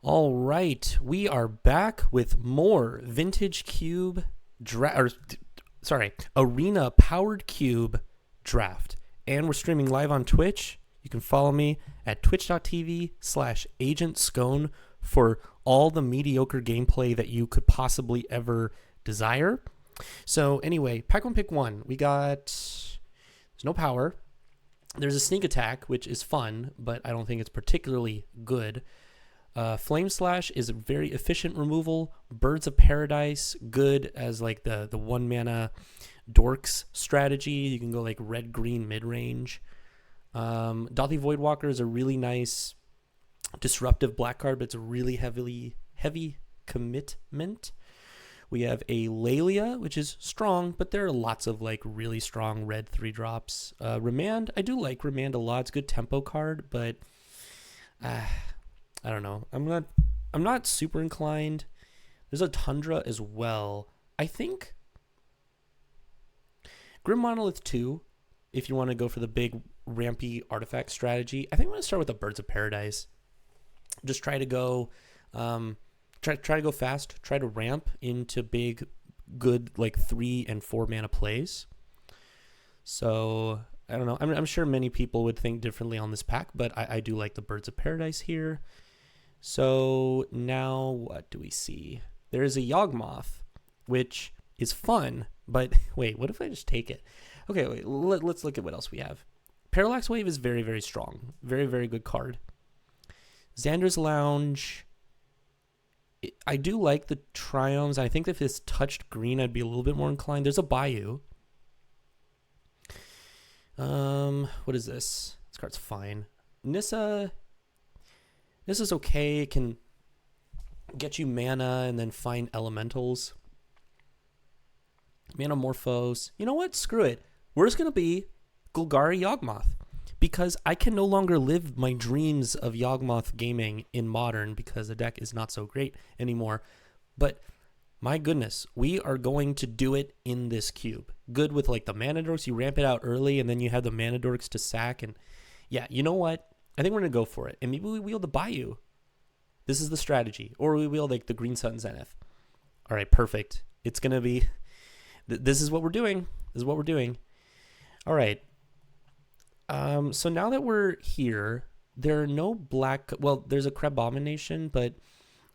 All right, we are back with more Vintage Cube Arena Powered Cube Draft. And we're streaming live on Twitch. You can follow me at twitch.tv/agentscone for all the mediocre gameplay that you could possibly ever desire. So anyway, pack one, pick one. There's no power. There's a sneak attack, which is fun, but I don't think it's particularly good. Flame Slash is a very efficient removal. Birds of Paradise, good as like the 1 mana dorks strategy. You can go like red, green, mid-range. Dothy Voidwalker is a really nice disruptive black card, but it's a really heavy commitment. We have a Lalia, which is strong, but there are lots of like really strong red 3-drops. Remand, I do like Remand a lot. It's a good tempo card, but I don't know. I'm not super inclined. There's a Tundra as well. I think Grim Monolith 2, if you want to go for the big rampy artifact strategy, I think I'm going to start with the Birds of Paradise. Just try to go try to go fast, try to ramp into big good like 3 and 4 mana plays. So, I don't know. I'm sure many people would think differently on this pack, but I do like the Birds of Paradise here. So now what do we see? There is a Yawgmoth, which is fun, but wait, what if I just take it? Okay, wait, let's look at what else we have. Parallax Wave is very, very strong. Very, very good card. Xander's Lounge. I do like the Triomes. I think if this touched green, I'd be a little bit more inclined. There's a Bayou. What is this? This card's fine. Nissa. This is okay. It can get you mana and then find elementals. Manamorphose. You know what? Screw it. We're just going to be Golgari Yawgmoth. Because I can no longer live my dreams of Yawgmoth gaming in Modern because the deck is not so great anymore. But my goodness, we are going to do it in this cube. Good with like the Mana Dorks. You ramp it out early and then you have the Mana Dorks to sack. And yeah, you know what? I think we're going to go for it. And maybe we wield the Bayou. This is the strategy. Or we wield like the Green Sun Zenith. All right, perfect. It's going to be... This is what we're doing. This is what we're doing. All right. So now that we're here, there are no black... Well, there's a Crabomination, but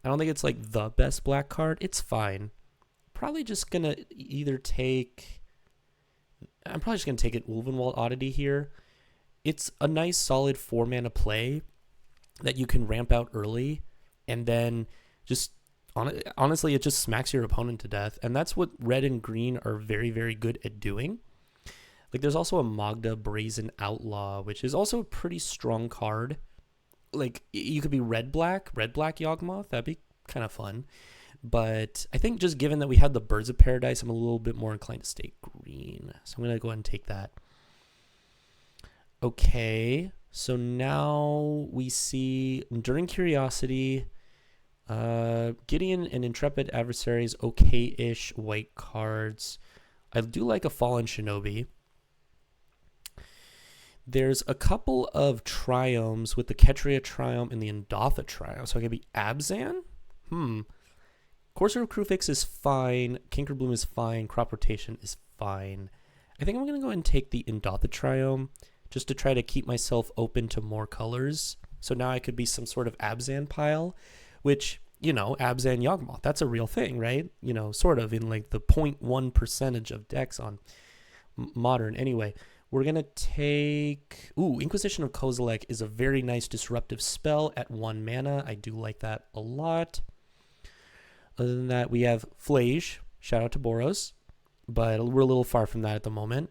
I don't think it's like the best black card. It's fine. Probably just going to either take... I'm probably just going to take an Ulvenwald Oddity here. It's a nice solid 4 mana play that you can ramp out early and then just honestly it just smacks your opponent to death, and that's what red and green are very, very good at doing. Like there's also a Magda Brazen Outlaw, which is also a pretty strong card. Like you could be red black Yawgmoth. That'd be kind of fun. But I think just given that we had the Birds of Paradise, I'm a little bit more inclined to stay green. So I'm going to go ahead and take that. Okay, so now we see Enduring Curiosity, Gideon and Intrepid Adversaries, okay-ish white cards. I do like a Fallen Shinobi. There's a couple of Triomes with the Ketria Triome and the Endatha Triome. So it could be Abzan? Courser of Crufix is fine. Kinkerbloom is fine. Crop Rotation is fine. I think I'm going to go ahead and take the Endatha Triome just to try to keep myself open to more colors. So now I could be some sort of Abzan pile, which, you know, Abzan Yawgmoth, that's a real thing, right? You know, sort of in like the 0.1% of decks on Modern. Anyway, we're going to take... Inquisition of Kozilek is a very nice disruptive spell at 1 mana. I do like that a lot. Other than that, we have Flage. Shout out to Boros. But we're a little far from that at the moment.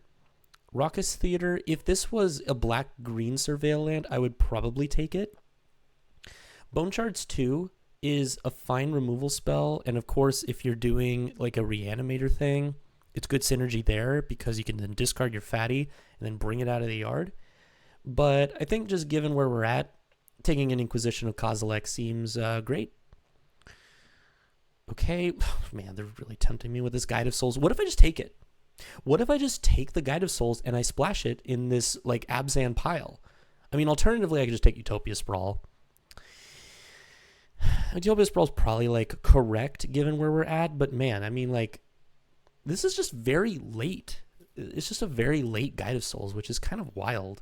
Raucous Theater, if this was a black-green Surveil land, I would probably take it. Bone Shards 2 is a fine removal spell, and of course, if you're doing like a Reanimator thing, it's good synergy there because you can then discard your fatty and then bring it out of the yard. But I think just given where we're at, taking an Inquisition of Kozilek seems great. Okay, man, they're really tempting me with this Guide of Souls. What if I just take it? What if I just take the Guide of Souls and I splash it in this like Abzan pile? I mean, alternatively, I could just take Utopia Sprawl. Utopia Sprawl is probably like correct given where we're at, but man, I mean, like, this is just very late. It's just a very late Guide of Souls, which is kind of wild.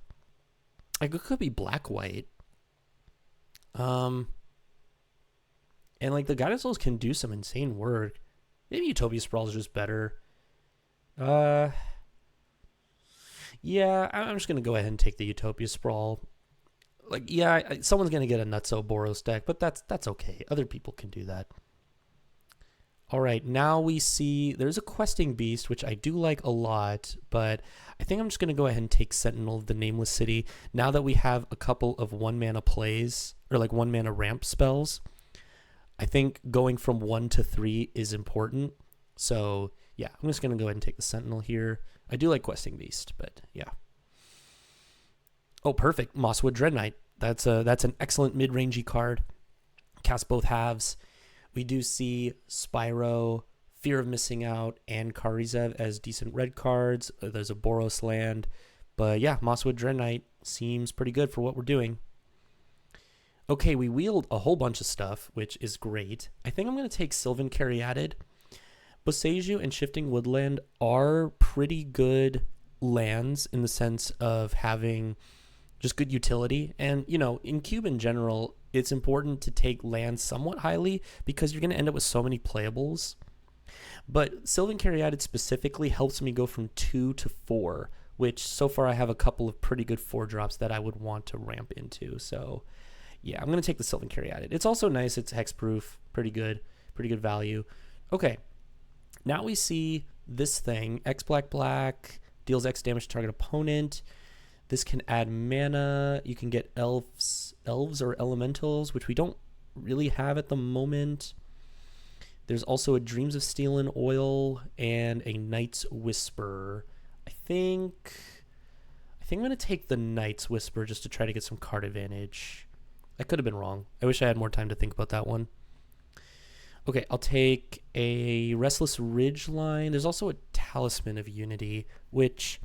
Like, it could be black white. And like the Guide of Souls can do some insane work. Maybe Utopia Sprawl is just better. Yeah, I'm just gonna go ahead and take the Utopia Sprawl. Like, yeah, someone's gonna get a Nutso Boros deck, but that's okay. Other people can do that. All right, now we see there's a questing beast, which I do like a lot, but I think I'm just gonna go ahead and take Sentinel of the Nameless City. Now that we have a couple of 1-mana plays, or like 1-mana ramp spells, I think going from 1 to 3 is important. So yeah, I'm just gonna go ahead and take the Sentinel here. I do like questing beast, but yeah. Oh, perfect. Mosswood Dread Knight. That's an excellent mid-rangey card. Cast both halves. We do see Spyro, Fear of Missing Out, and Karizev as decent red cards. There's a Boros land. But yeah, Mosswood Dread Knight seems pretty good for what we're doing. Okay, we wheeled a whole bunch of stuff, which is great. I think I'm going to take Sylvan Caryatid. Boseiju and Shifting Woodland are pretty good lands in the sense of having just good utility. And, you know, in Cube in general, it's important to take lands somewhat highly because you're going to end up with so many playables. But Sylvan Caryatid specifically helps me go from 2 to 4, which so far I have a couple of pretty good 4-drops that I would want to ramp into. So, yeah, I'm going to take the Sylvan Caryatid. It's also nice. It's hexproof. Pretty good value. Okay. Now we see this thing, X black black, deals X damage to target opponent. This can add mana. You can get elves or elementals, which we don't really have at the moment. There's also a Dreams of Steel and Oil and a Night's Whisper. I think I'm going to take the Night's Whisper just to try to get some card advantage. I could have been wrong. I wish I had more time to think about that one. Okay, I'll take a Restless Ridgeline. There's also a Talisman of Unity, which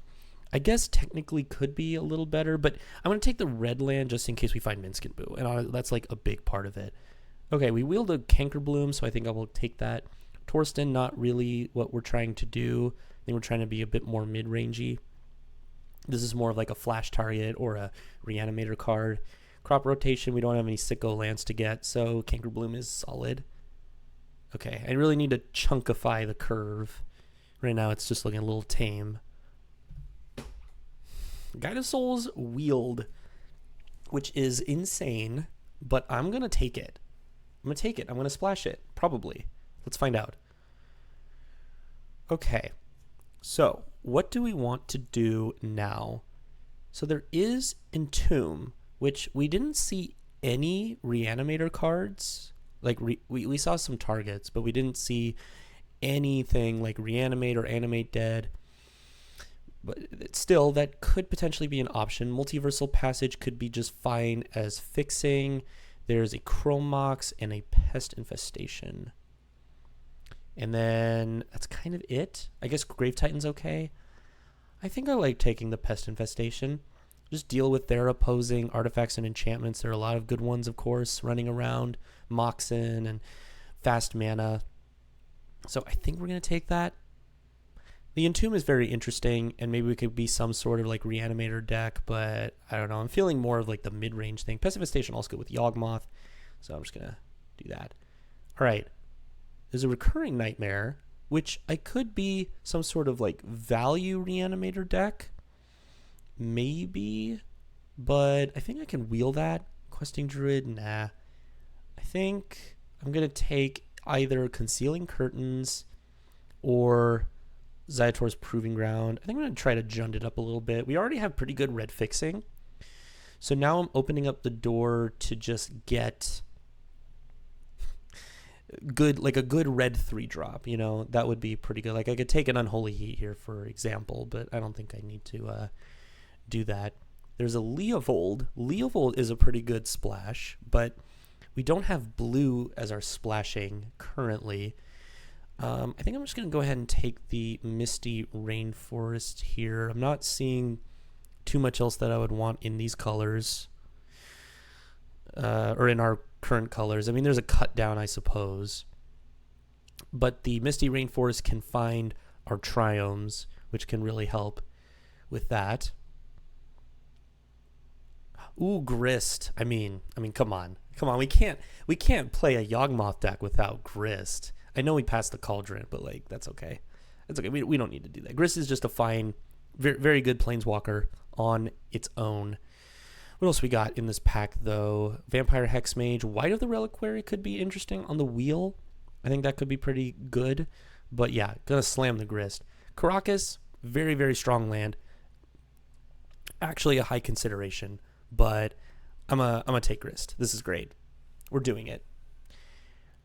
I guess technically could be a little better, but I'm going to take the red land just in case we find Minskin Boo, and that's like a big part of it. Okay, we wheeled a Cankerbloom, so I think I will take that. Torsten, not really what we're trying to do. I think we're trying to be a bit more mid-rangey. This is more of like a flash target or a Reanimator card. Crop Rotation, we don't have any Sicko lands to get, so Cankerbloom is solid. Okay, I really need to chunkify the curve. Right now it's just looking a little tame. Guide of Souls wheeled, which is insane, but I'm going to take it. I'm going to splash it, probably. Let's find out. Okay, so what do we want to do now? So there is Entomb, which we didn't see any Reanimator cards. Like, we saw some targets, but we didn't see anything like Reanimate or Animate Dead. But still, that could potentially be an option. Multiversal Passage could be just fine as fixing. There's a Chromox and a Pest Infestation. And then that's kind of it. I guess Grave Titan's okay. I think I like taking the Pest Infestation. Just deal with their opposing artifacts and enchantments. There are a lot of good ones, of course, running around. Moxen and fast mana. So I think we're going to take that. The Entomb is very interesting, and maybe we could be some sort of like Reanimator deck, but I don't know. I'm feeling more of like the mid-range thing. Pest Infestation also good with Yawgmoth, so I'm just going to do that. All right. There's a Recurring Nightmare, which I could be some sort of like value Reanimator deck. Maybe, but I think I can wheel that. Questing Druid, nah. I think I'm going to take either Concealing Curtains or Zyator's Proving Ground. I think I'm going to try to jund it up a little bit. We already have pretty good red fixing. So now I'm opening up the door to just get good, like a good red 3-drop, you know, that would be pretty good. Like I could take an Unholy Heat here, for example, but I don't think I need to do that. There's a Leovold. Leovold is a pretty good splash, but we don't have blue as our splashing currently. I think I'm just going to go ahead and take the Misty Rainforest here. I'm not seeing too much else that I would want in these colors, or in our current colors. I mean, there's a cut down, I suppose. But the Misty Rainforest can find our triomes, which can really help with that. Ooh, Grist. I mean, come on. We can't play a Yawgmoth deck without Grist. I know we passed the Cauldron, but like that's okay. It's okay. We don't need to do that. Grist is just a fine, very, very good Planeswalker on its own. What else we got in this pack though? Vampire Hexmage, White of the Reliquary could be interesting on the wheel. I think that could be pretty good. But yeah, gonna slam the Grist. Karakas, very, very strong land. Actually a high consideration, but I'm a take Grist. This is great. We're doing it.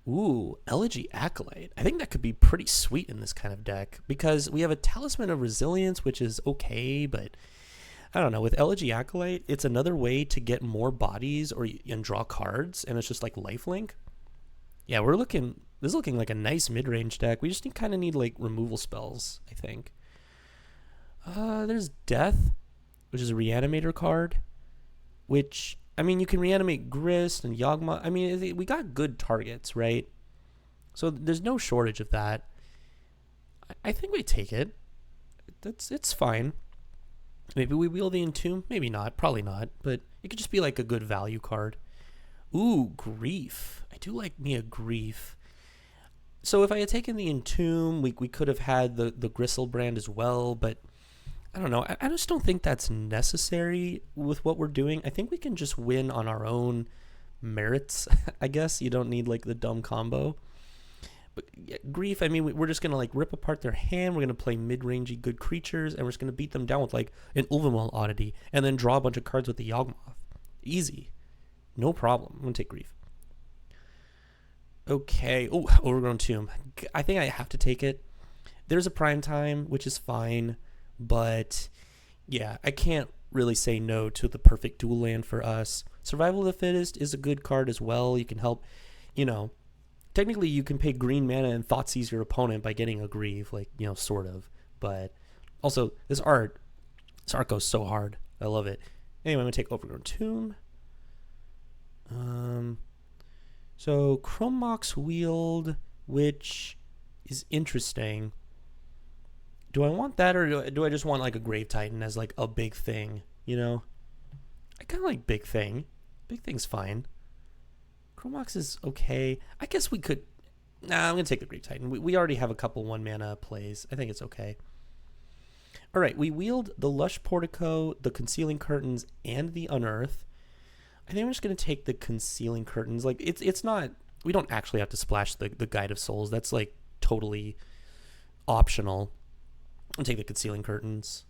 Ooh, Elegy Acolyte. I think that could be pretty sweet in this kind of deck because we have a Talisman of Resilience, which is okay, but I don't know. With Elegy Acolyte, it's another way to get more bodies and draw cards, and it's just like lifelink. Yeah, this is looking like a nice mid-range deck. We just kind of need like removal spells, I think. There's Death, which is a Reanimator card, which, I mean, you can reanimate Grist and Yawgmoth. I mean, we got good targets, right? So there's no shortage of that. I think we take it. It's fine. Maybe we wheel the Entomb. Maybe not. Probably not. But it could just be like a good value card. Ooh, Grief. I do like me a Grief. So if I had taken the Entomb, we could have had the Gristlebrand as well, but I don't know. I just don't think that's necessary with what we're doing. I think we can just win on our own merits, I guess. You don't need like the dumb combo. But yeah, Grief, I mean, we're just going to like rip apart their hand. We're going to play mid-rangey good creatures, and we're just going to beat them down with like an Ulvenwell Oddity and then draw a bunch of cards with the Yawgmoth. Easy. No problem. I'm going to take Grief. Okay. Oh, Overgrown Tomb. I think I have to take it. There's a Prime Time, which is fine. But yeah, I can't really say no to the perfect dual land for us. Survival of the Fittest is a good card as well. You can help, technically you can pay green mana and Thoughtseize your opponent by getting a Grieve, like, sort of. But also, this art goes so hard. I love it. Anyway, I'm going to take Overgrown Tomb. So Chrome Mox Wield, which is interesting. Do I want that, or do I just want like a Grave Titan as like a big thing? I kind of like Big Thing. Big Thing's fine. Chromox is okay. I guess we could. Nah, I'm gonna take the Grave Titan. We already have a couple 1-mana plays. I think it's okay. All right, we wield the Lush Portico, the Concealing Curtains, and the Unearth. I think I'm just gonna take the Concealing Curtains. Like it's not. We don't actually have to splash the Guide of Souls. That's like totally optional. I'll take the Concealing Curtains.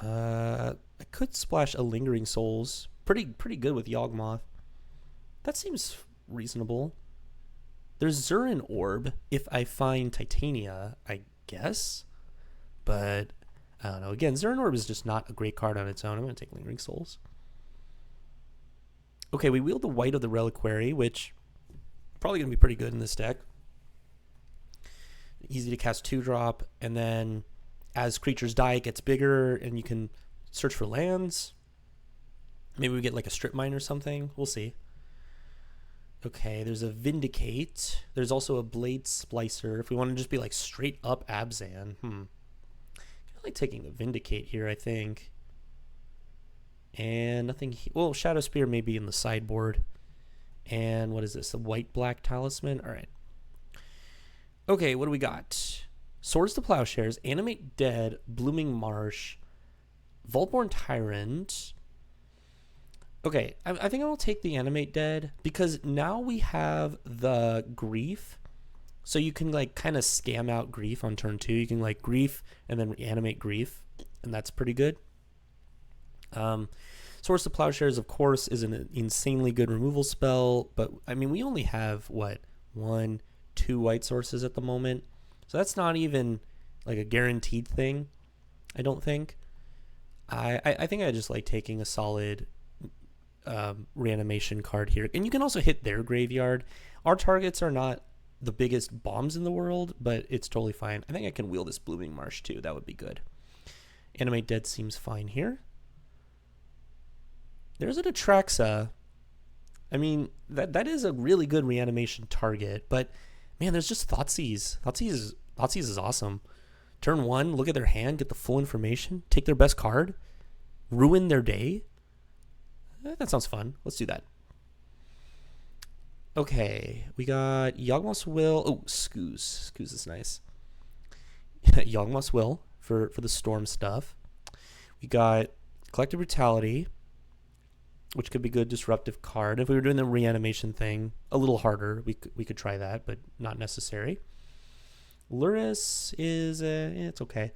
I could splash a Lingering Souls. Pretty good with Yawgmoth. That seems reasonable. There's Zurin Orb if I find Titania, I guess. But I don't know. Again, Zurin Orb is just not a great card on its own. I'm going to take Lingering Souls. Okay, we wield the White of the Reliquary, which probably going to be pretty good in this deck. Easy to cast 2-drop, and then as creatures die, it gets bigger, and you can search for lands. Maybe we get like a Strip Mine or something. We'll see. Okay, there's a Vindicate. There's also a Blade Splicer. If we want to just be like straight up Abzan. Kind of like taking the Vindicate here, I think. And nothing. Well, Shadow Spear may be in the sideboard. And what is this? A white-black Talisman? All right. Okay, what do we got? Swords to Plowshares, Animate Dead, Blooming Marsh, Vaultborn Tyrant. Okay, I think I'll take the Animate Dead because now we have the Grief. So you can like kind of scam out Grief on turn 2. You can like Grief and then reanimate Grief, and that's pretty good. Swords to Plowshares, of course, is an insanely good removal spell, but I mean, we only have, what, 1, 2 white sources at the moment. So that's not even like a guaranteed thing, I don't think. I think I just like taking a solid reanimation card here. And you can also hit their graveyard. Our targets are not the biggest bombs in the world, but it's totally fine. I think I can wield this Blooming Marsh too. That would be good. Animate Dead seems fine here. There's an Atraxa. I mean, that is a really good reanimation target, but man, there's just Thoughtseize. Thoughtseize is awesome. Turn 1, look at their hand, get the full information, take their best card, ruin their day. That sounds fun. Let's do that. Okay, we got Yawgmoth's Will. Oh, Scooze. Scooze is nice. Yawgmoth's Will for the storm stuff. We got Collective Brutality, which could be good disruptive card. If we were doing the reanimation thing, a little harder, we could try that, but not necessary. Luris is, it's okay.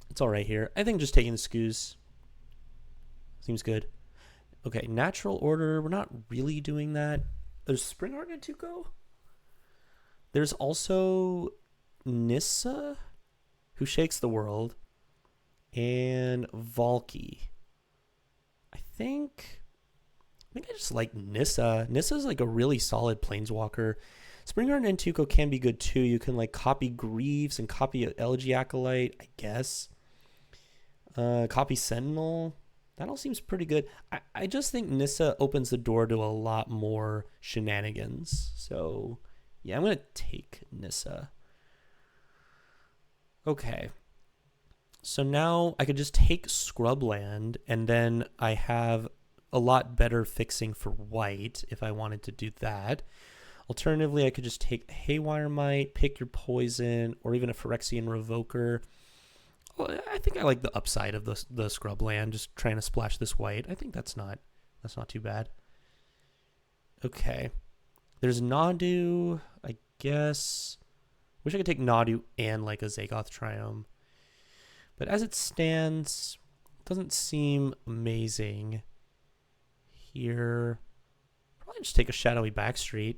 It's all right here. I think just taking the Scooze seems good. Okay, Natural Order, we're not really doing that. There's Spring Art and Tuco. There's also Nissa, who shakes the world, and Valky. I think I just like Nissa. Nissa's like a really solid planeswalker. Spring Art and Tuco can be good too. You can like copy Greaves and copy Elegy Acolyte, I guess. Copy Sentinel. That all seems pretty good. I just think Nissa opens the door to a lot more shenanigans. So, yeah, I'm going to take Nissa. Okay. So now I could just take Scrubland, and then I have a lot better fixing for white if I wanted to do that. Alternatively, I could just take Haywire Might, pick your poison, or even a Phyrexian Revoker. Well, I think I like the upside of the Scrubland, just trying to splash this white. I think that's not too bad. Okay. There's Nadu, I guess. Wish I could take Nadu and like a Zagoth Triome. But as it stands, it doesn't seem amazing here. Probably just take a Shadowy Backstreet.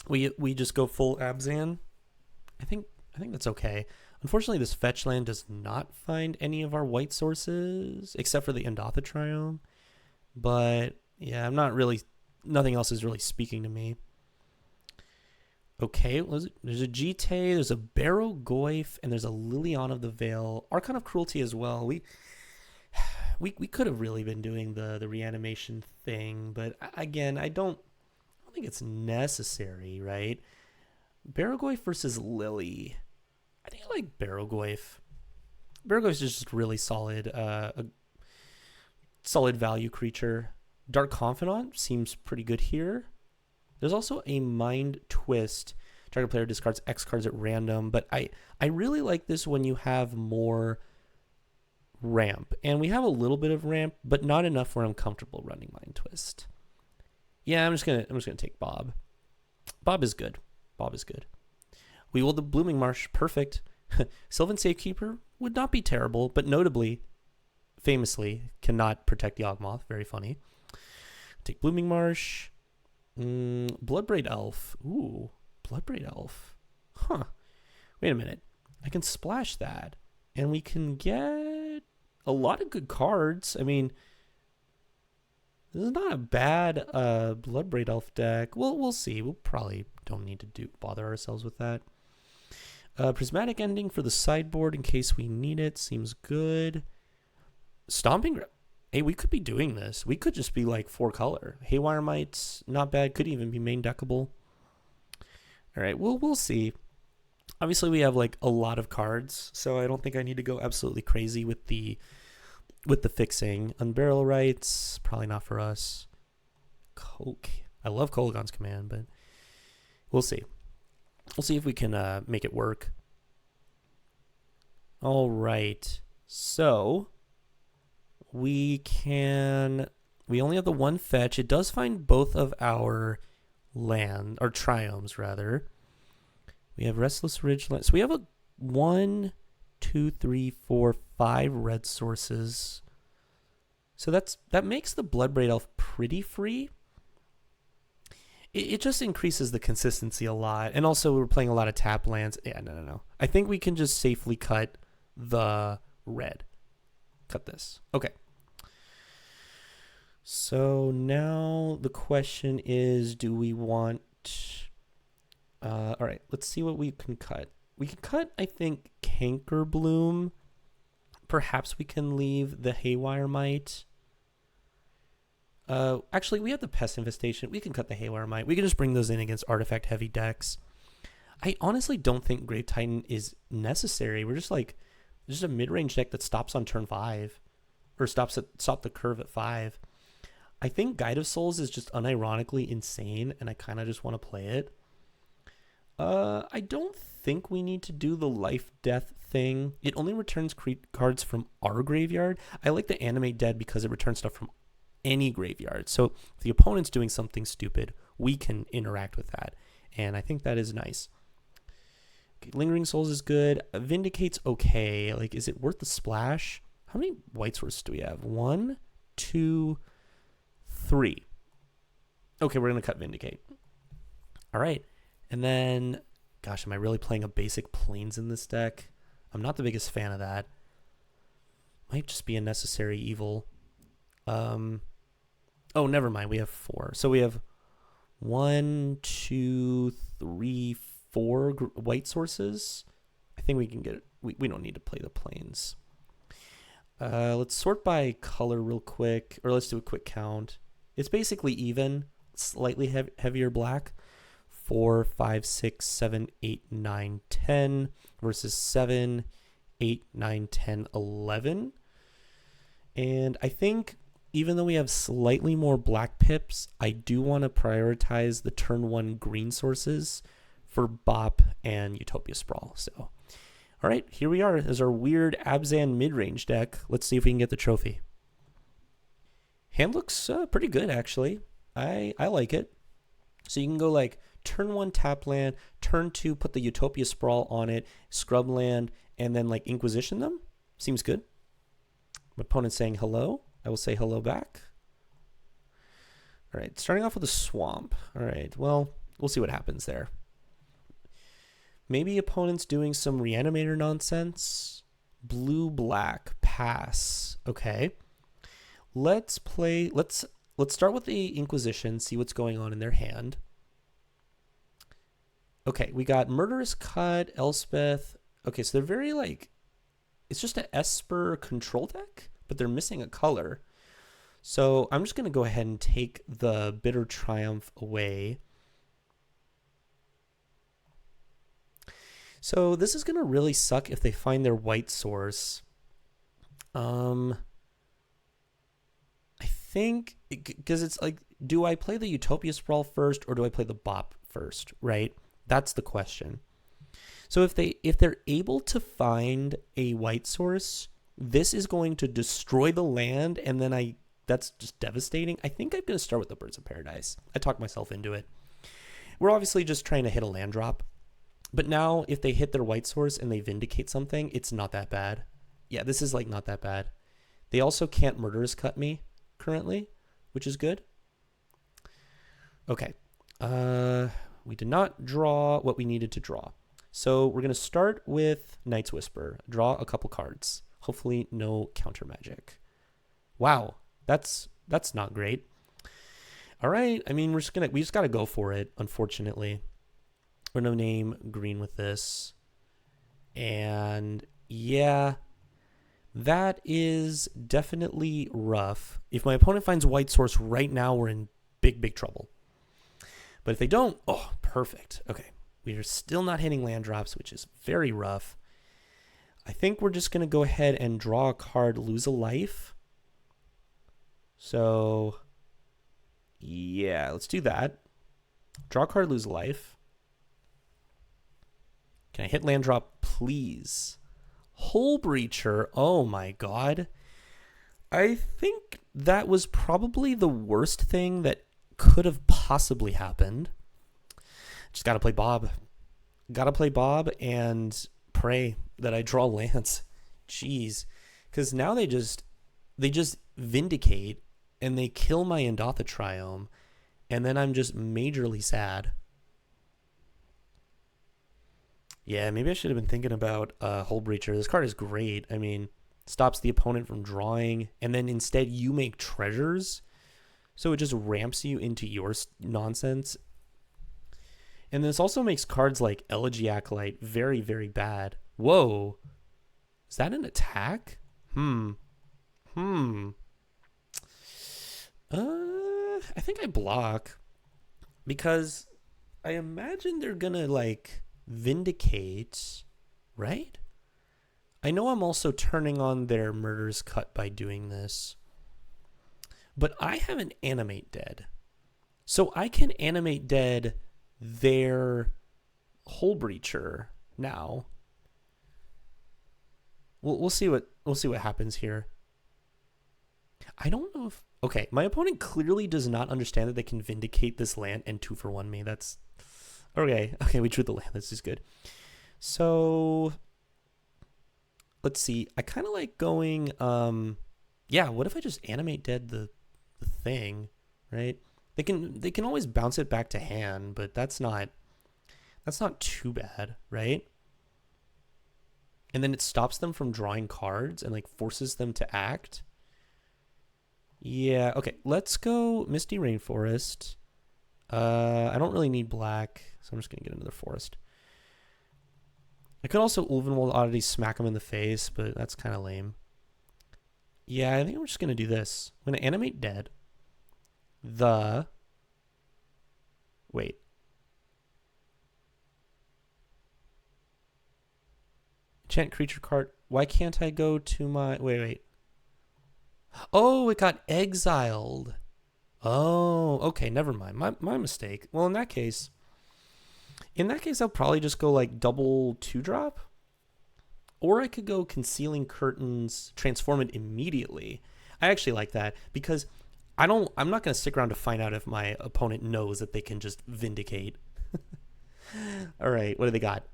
We just go full Abzan. I think that's okay. Unfortunately, this fetch land does not find any of our white sources, except for the Endotha Triome. But, yeah, nothing else is really speaking to me. Okay, there's a Jite, there's a Barrow Goyf, and there's a Liliana of the Veil. Archon of Cruelty as well. We could have really been doing the reanimation thing, but again, I don't think it's necessary, right? Barrow Goyf versus Lily. I think I like Barrow Goyf. Barrow Goyf is just really solid, a solid value creature. Dark Confidant seems pretty good here. There's also a Mind Twist. Target player discards X cards at random, but I really like this when you have more ramp. And we have a little bit of ramp, but not enough where I'm comfortable running Mind Twist. Yeah, I'm just gonna take Bob. Bob is good. We will the Blooming Marsh, perfect. Sylvan Safekeeper would not be terrible, but notably, famously, cannot protect Yawgmoth. Very funny. Take Blooming Marsh. Bloodbraid Elf. Ooh, Bloodbraid Elf. Huh. Wait a minute. I can splash that, and we can get a lot of good cards. I mean, this is not a bad Bloodbraid Elf deck. We'll see. We'll probably don't need to bother ourselves with that. Prismatic Ending for the sideboard in case we need it. Seems good. Stomping Ground. Hey, we could be doing this. We could just be like 4-color. Haywire Might's not bad. Could even be main deckable. All right, we'll see. Obviously, we have like a lot of cards, so I don't think I need to go absolutely crazy with the fixing. Unbarrel Rights, probably not for us. Coke. I love Kolaghan's Command, but we'll see. We'll see if we can make it work. All right. So we only have the one fetch. It does find both of our land, or triomes rather. We have Restless Ridgeland. So we have 1, 2, 3, 4, 5 red sources. So that makes the Bloodbraid Elf pretty free. It just increases the consistency a lot. And also we're playing a lot of tap lands. Yeah, no. I think we can just safely cut the red. Cut this. Okay. So now the question is, do we want... all right, let's see what we can cut. We can cut, I think, Canker Bloom. Perhaps we can leave the Haywire Might. Actually, we have the Pest Infestation. We can cut the Haywire Mite. We can just bring those in against artifact-heavy decks. I honestly don't think Grave Titan is necessary. We're just like, just a mid-range deck that stops on turn 5. Or stop the curve at 5. I think Guide of Souls is just unironically insane, and I kind of just want to play it. I don't think we need to do the life-death thing. It only returns cards from our graveyard. I like the Animate Dead because it returns stuff from any graveyard. So if the opponent's doing something stupid, we can interact with that. And I think that is nice. Okay, Lingering Souls is good. Vindicate's okay. Like, is it worth the splash? How many White Swords do we have? 1, 2, 3. Okay, we're going to cut Vindicate. All right. And then, gosh, am I really playing a basic Plains in this deck? I'm not the biggest fan of that. Might just be a necessary evil. Oh, never mind. We have 4. So we have 1, 2, 3, 4 white sources. I think we can get it. We don't need to play the Plains. Let's sort by color real quick, or let's do a quick count. It's basically even, slightly heavier black. 4, 5, 6, 7, 8, 9, 10 versus 7, 8, 9, 10, 11. And I think even though we have slightly more black pips, I do want to prioritize the turn 1 green sources for Bop and Utopia Sprawl. So, all right, here we are. There's our weird Abzan mid-range deck. Let's see if we can get the trophy. Hand looks pretty good, actually. I like it. So you can go like turn 1 tap land, turn 2 put the Utopia Sprawl on it, scrub land, and then like Inquisition them. Seems good. My opponent's saying hello. I will say hello back. All right, starting off with a Swamp. All right, well, we'll see what happens there. Maybe opponent's doing some Reanimator nonsense. Blue-black, pass. Okay. Let's start with the Inquisition, see what's going on in their hand. Okay, we got Murderous Cut, Elspeth. Okay, so they're very like, it's just an Esper control deck, but they're missing a color. So I'm just going to go ahead and take the Bitter Triumph away. So this is going to really suck if they find their white source. I think, because it's like, do I play the Utopia Sprawl first or do I play the Bop first, right? That's the question. So if they're able to find a white source, this is going to destroy the land, and then that's just devastating. I think I'm going to start with the Birds of Paradise. I talked myself into it. We're obviously just trying to hit a land drop. But now if they hit their white source and they Vindicate something, it's not that bad. Yeah, this is like not that bad. They also can't Murderous Cut me currently, which is good. Okay. We did not draw what we needed to draw. So we're going to start with Night's Whisper. Draw a couple cards. Hopefully no counter magic. Wow, that's not great. All right, I mean, we just got to go for it, unfortunately. We're going to name green with this. And yeah, that is definitely rough. If my opponent finds white source right now, we're in big trouble. But if they don't, oh, perfect. Okay, we are still not hitting land drops, which is very rough. I think we're just going to go ahead and draw a card, lose a life. So, yeah, let's do that. Draw a card, lose a life. Can I hit land drop, please? Hole Breacher, oh my god. I think that was probably the worst thing that could have possibly happened. Just gotta play Bob. Gotta play Bob and pray that I draw lands. Jeez. Because now they just Vindicate and they kill my Endotha Triome, and then I'm just majorly sad. Yeah, maybe I should have been thinking about Hole Breacher. This card is great. I mean, stops the opponent from drawing, and then instead you make treasures. So it just ramps you into your nonsense. And this also makes cards like Elegy Acolyte very, very bad. Whoa. Is that an attack? I think I block because I imagine they're gonna like vindicate, right? I know I'm also turning on their murder's cut by doing this, but I have an animate dead. So I can animate dead their hole breacher now. We'll see what happens here. I don't know if okay, my opponent clearly does not understand that they can vindicate this land and 2-for-1 me. That's okay. Okay, we drew the land. This is good. So let's see. I kind of like going yeah, what if I just animate dead the thing, right? They can always bounce it back to hand, but that's not too bad, right? And then it stops them from drawing cards and like forces them to act. Yeah, okay, let's go Misty Rainforest. I don't really need black, so I'm just gonna get another forest. I could also Ulvenwald Oddity smack him in the face, but that's kind of lame. Yeah, I think I'm just gonna do this. I'm gonna animate dead. Wait. Enchant creature card. Why can't I go to my... Wait. Oh, it got exiled. Oh, okay, never mind. My mistake. Well, in that case, I'll probably just go like double 2-drop. Or I could go Concealing Curtains, transform it immediately. I actually like that because I'm not going to stick around to find out if my opponent knows that they can just vindicate. All right, what do they got?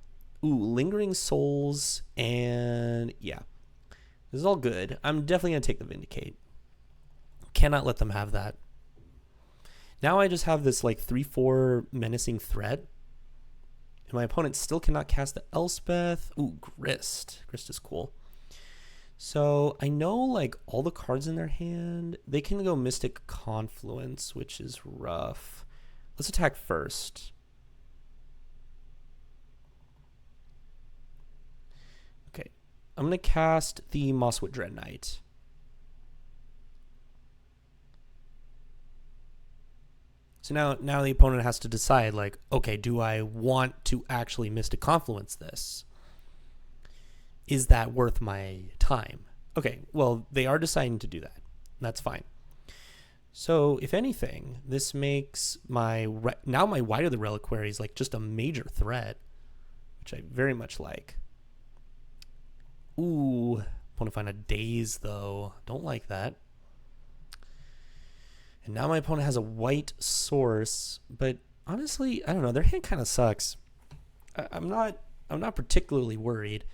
Ooh, Lingering Souls, and yeah. This is all good. I'm definitely going to take the Vindicate. Cannot let them have that. Now I just have this like 3/4 Menacing Threat. And my opponent still cannot cast the Elspeth. Ooh, Grist. Grist is cool. So I know like all the cards in their hand. They can go Mystic Confluence, which is rough. Let's attack first. Okay. I'm going to cast the Mosswood Dread Knight. So now the opponent has to decide, like, okay, do I want to actually Mystic Confluence this? Is that worth my time? Okay, well, they are deciding to do that. That's fine. So, if anything, this makes now my Wide of the Reliquaries like just a major threat, which I very much like. Ooh, I want to find a Daze, though. Don't like that. And now my opponent has a white source, but honestly, I don't know. Their hand kind of sucks. I'm not particularly worried.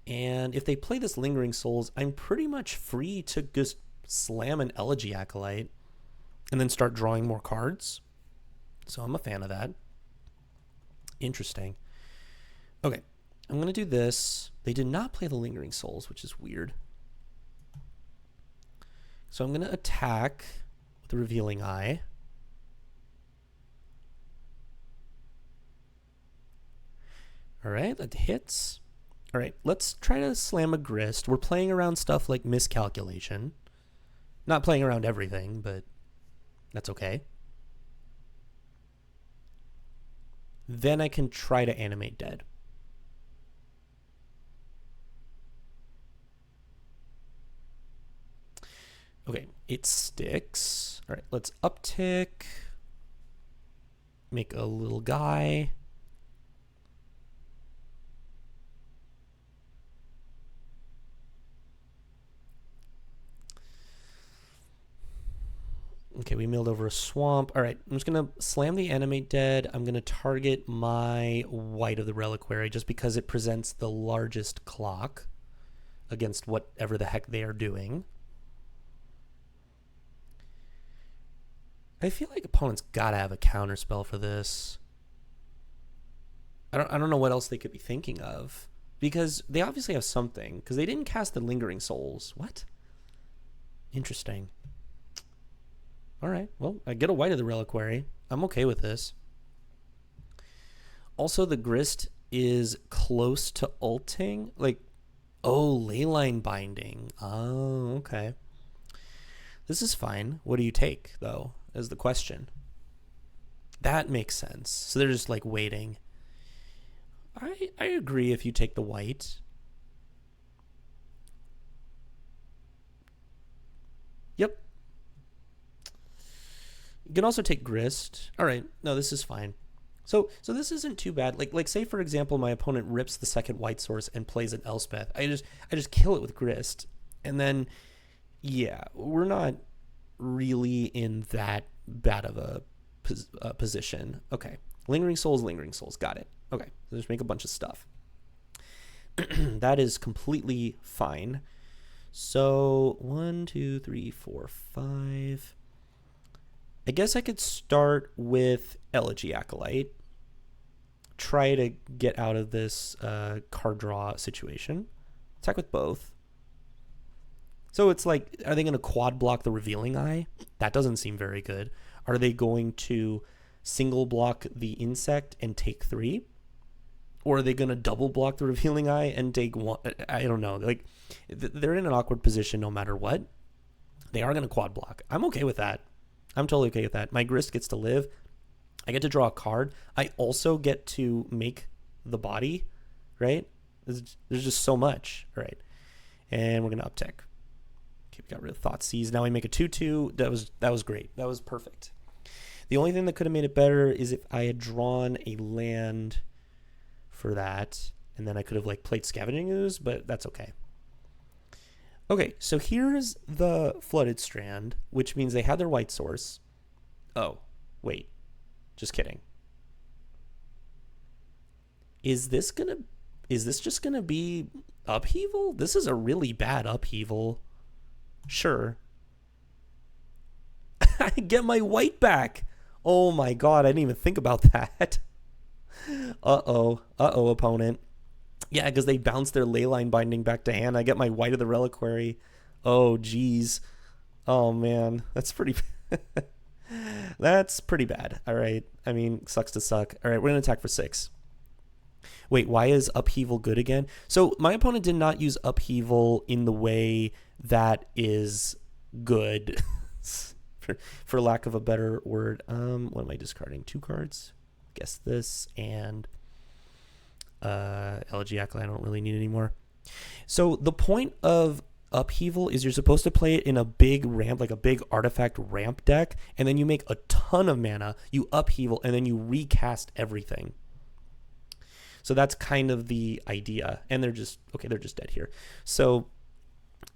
And if they play this Lingering Souls, I'm pretty much free to just slam an Elegy Acolyte and then start drawing more cards. So I'm a fan of that. Interesting. Okay, I'm going to do this. They did not play the Lingering Souls, which is weird. So I'm going to attack with the Revealing Eye. All right, that hits. All right, let's try to slam a Grist. We're playing around stuff like Miscalculation. Not playing around everything, but that's okay. Then I can try to animate dead. Okay, it sticks. All right, let's uptick. Make a little guy. Okay, we milled over a swamp. All right, I'm just going to slam the Animate Dead. I'm going to target my White of the Reliquary just because it presents the largest clock against whatever the heck they are doing. I feel like opponents gotta have a counter spell for this. I don't know what else they could be thinking of. Because they obviously have something. Because they didn't cast the Lingering Souls. What? Interesting. Alright, well, I get a White of the Reliquary. I'm okay with this. Also, the Grist is close to ulting. Like, oh, Leyline Binding. Oh, okay. This is fine. What do you take, though, is the question. That makes sense. So they're just like waiting. I agree if you take the white. Yep. You can also take grist. All right. No, this is fine. So this isn't too bad. Like say for example, my opponent rips the second white source and plays an Elspeth. I just kill it with grist, and then yeah, we're not really in that bad of a position. Okay, lingering souls, got it. Okay, so just make a bunch of stuff. That is completely fine. So 1, 2, 3, 4, 5. I guess I could start with Elegy Acolyte. Try to get out of this card draw situation. Attack with both. So it's like, are they going to quad block the Revealing Eye? That doesn't seem very good. Are they going to single block the Insect and take 3? Or are they going to double block the Revealing Eye and take 1? I don't know. Like, they're in an awkward position no matter what. They are going to quad block. I'm okay with that. I'm totally okay with that. My grist gets to live. I get to draw a card. I also get to make the body, right? There's just so much, right? And we're going to uptick. Okay, we got rid of Thoughtseize. Now we make a 2/2. That was great. That was perfect. The only thing that could have made it better is if I had drawn a land for that, and then I could have like played Scavenging Ooze, but that's okay. Okay, so here's the Flooded Strand, which means they had their white source. Oh, wait. Just kidding. Is this just gonna be Upheaval? This is a really bad Upheaval. Sure. I get my white back. Oh my god, I didn't even think about that. Uh-oh, opponent. Yeah, because they bounce their Leyline Binding back to hand. I get my White of the Reliquary. Oh, geez. Oh, man. That's pretty... That's pretty bad. All right. I mean, sucks to suck. All right, we're going to attack for 6. Wait, why is Upheaval good again? So my opponent did not use Upheaval in the way that is good, for lack of a better word. What am I discarding? 2 cards? Guess this and... Elegy Acolyte I don't really need anymore. So the point of Upheaval is you're supposed to play it in a big ramp, like a big artifact ramp deck, and then you make a ton of mana, you Upheaval, and then you recast everything. So that's kind of the idea. And they're just dead here. So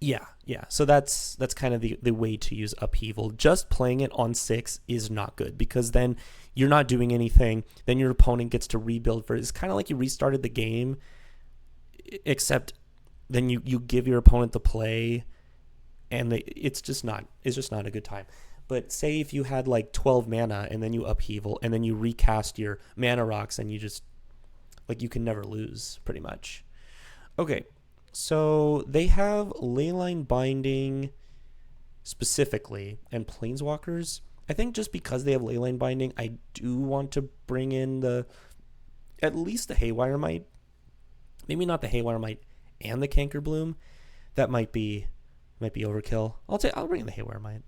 yeah. So that's kind of the way to use Upheaval. Just playing it on 6 is not good, because then you're not doing anything. Then your opponent gets to rebuild for it. It's kind of like you restarted the game, except then you give your opponent the play, and it's just not a good time. But say if you had like 12 mana and then you Upheaval and then you recast your mana rocks, and you just you can never lose pretty much. Okay. So they have Leyline Binding specifically and Planeswalkers. I think just because they have Leyline Binding, I do want to bring in at least the Haywire Might. Maybe not the Haywire Might and the Canker Bloom. That might be overkill. I'll bring in the Haywire Might.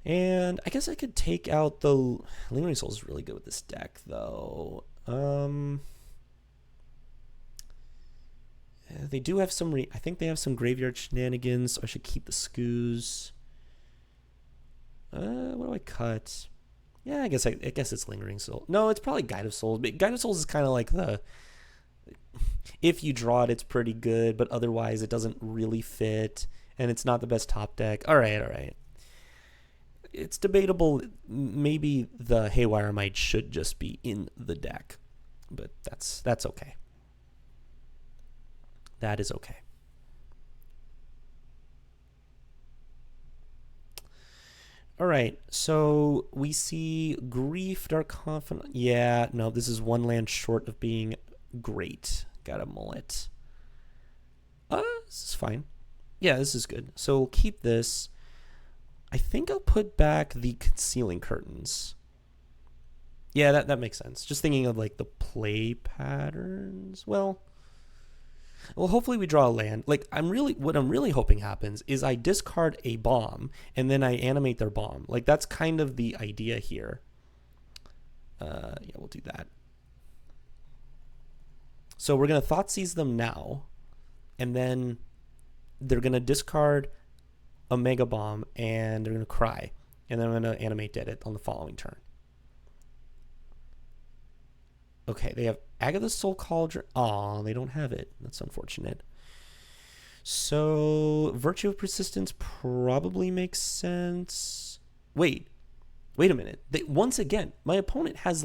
And I guess I could take out the Lingering Soul is really good with this deck though. They do have some I think they have some graveyard shenanigans, so I should keep the Skoos. What do I cut? Yeah, I guess it's Lingering Soul. No, it's probably Guide of Souls. But Guide of Souls is kind of like if you draw it, it's pretty good, but otherwise it doesn't really fit, and it's not the best top deck. All right. It's debatable. Maybe the Haywire Might should just be in the deck, but that's okay. That is okay. All right, so we see Grief, Dark Confidant. Yeah, no, this is one land short of being great. Got a mullet. This is fine. Yeah, this is good. So we'll keep this. I think I'll put back the Concealing Curtains. Yeah, that makes sense. Just thinking of the play patterns. Well, Well, hopefully we draw a land. Like what I'm really hoping happens is I discard a bomb and then I animate their bomb. Like that's kind of the idea here. Yeah, we'll do that. So we're gonna Thoughtseize them now, and then they're gonna discard a Mega Bomb and they're gonna cry, and then I'm gonna animate dead it on the following turn. Okay, they have Agatha's Soul Cauldron. Aw, they don't have it. That's unfortunate. So Virtue of Persistence probably makes sense. Wait a minute. Once again, my opponent has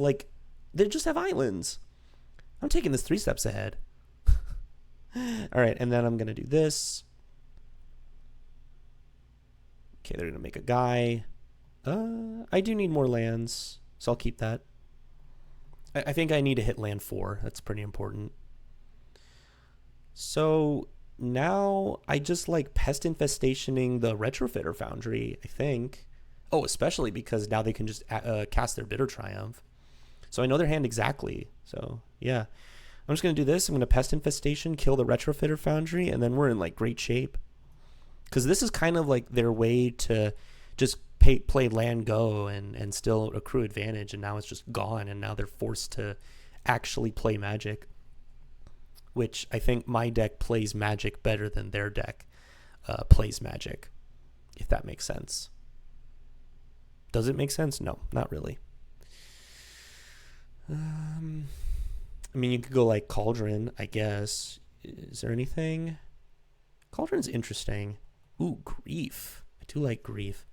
they just have islands. I'm taking this 3 steps ahead. All right, and then I'm gonna do this. Okay, they're gonna make a guy. I do need more lands, so I'll keep that. I think I need to hit land 4. That's pretty important. So now I just Pest Infestationing the Retrofitter Foundry, I think. Oh, especially because now they can just cast their Bitter Triumph. So I know their hand exactly. So yeah, I'm just going to do this. I'm going to Pest Infestation, kill the Retrofitter Foundry, and then we're in great shape. Because this is kind of their way to just play land go and still accrue advantage, and now it's just gone, and now they're forced to actually play Magic, which I think my deck plays Magic better than their deck plays Magic, if that makes sense. Does it make sense? No, not really. I mean, you could go Cauldron, I guess. Is there anything? Cauldron's interesting. Ooh, Grief. I do like Grief.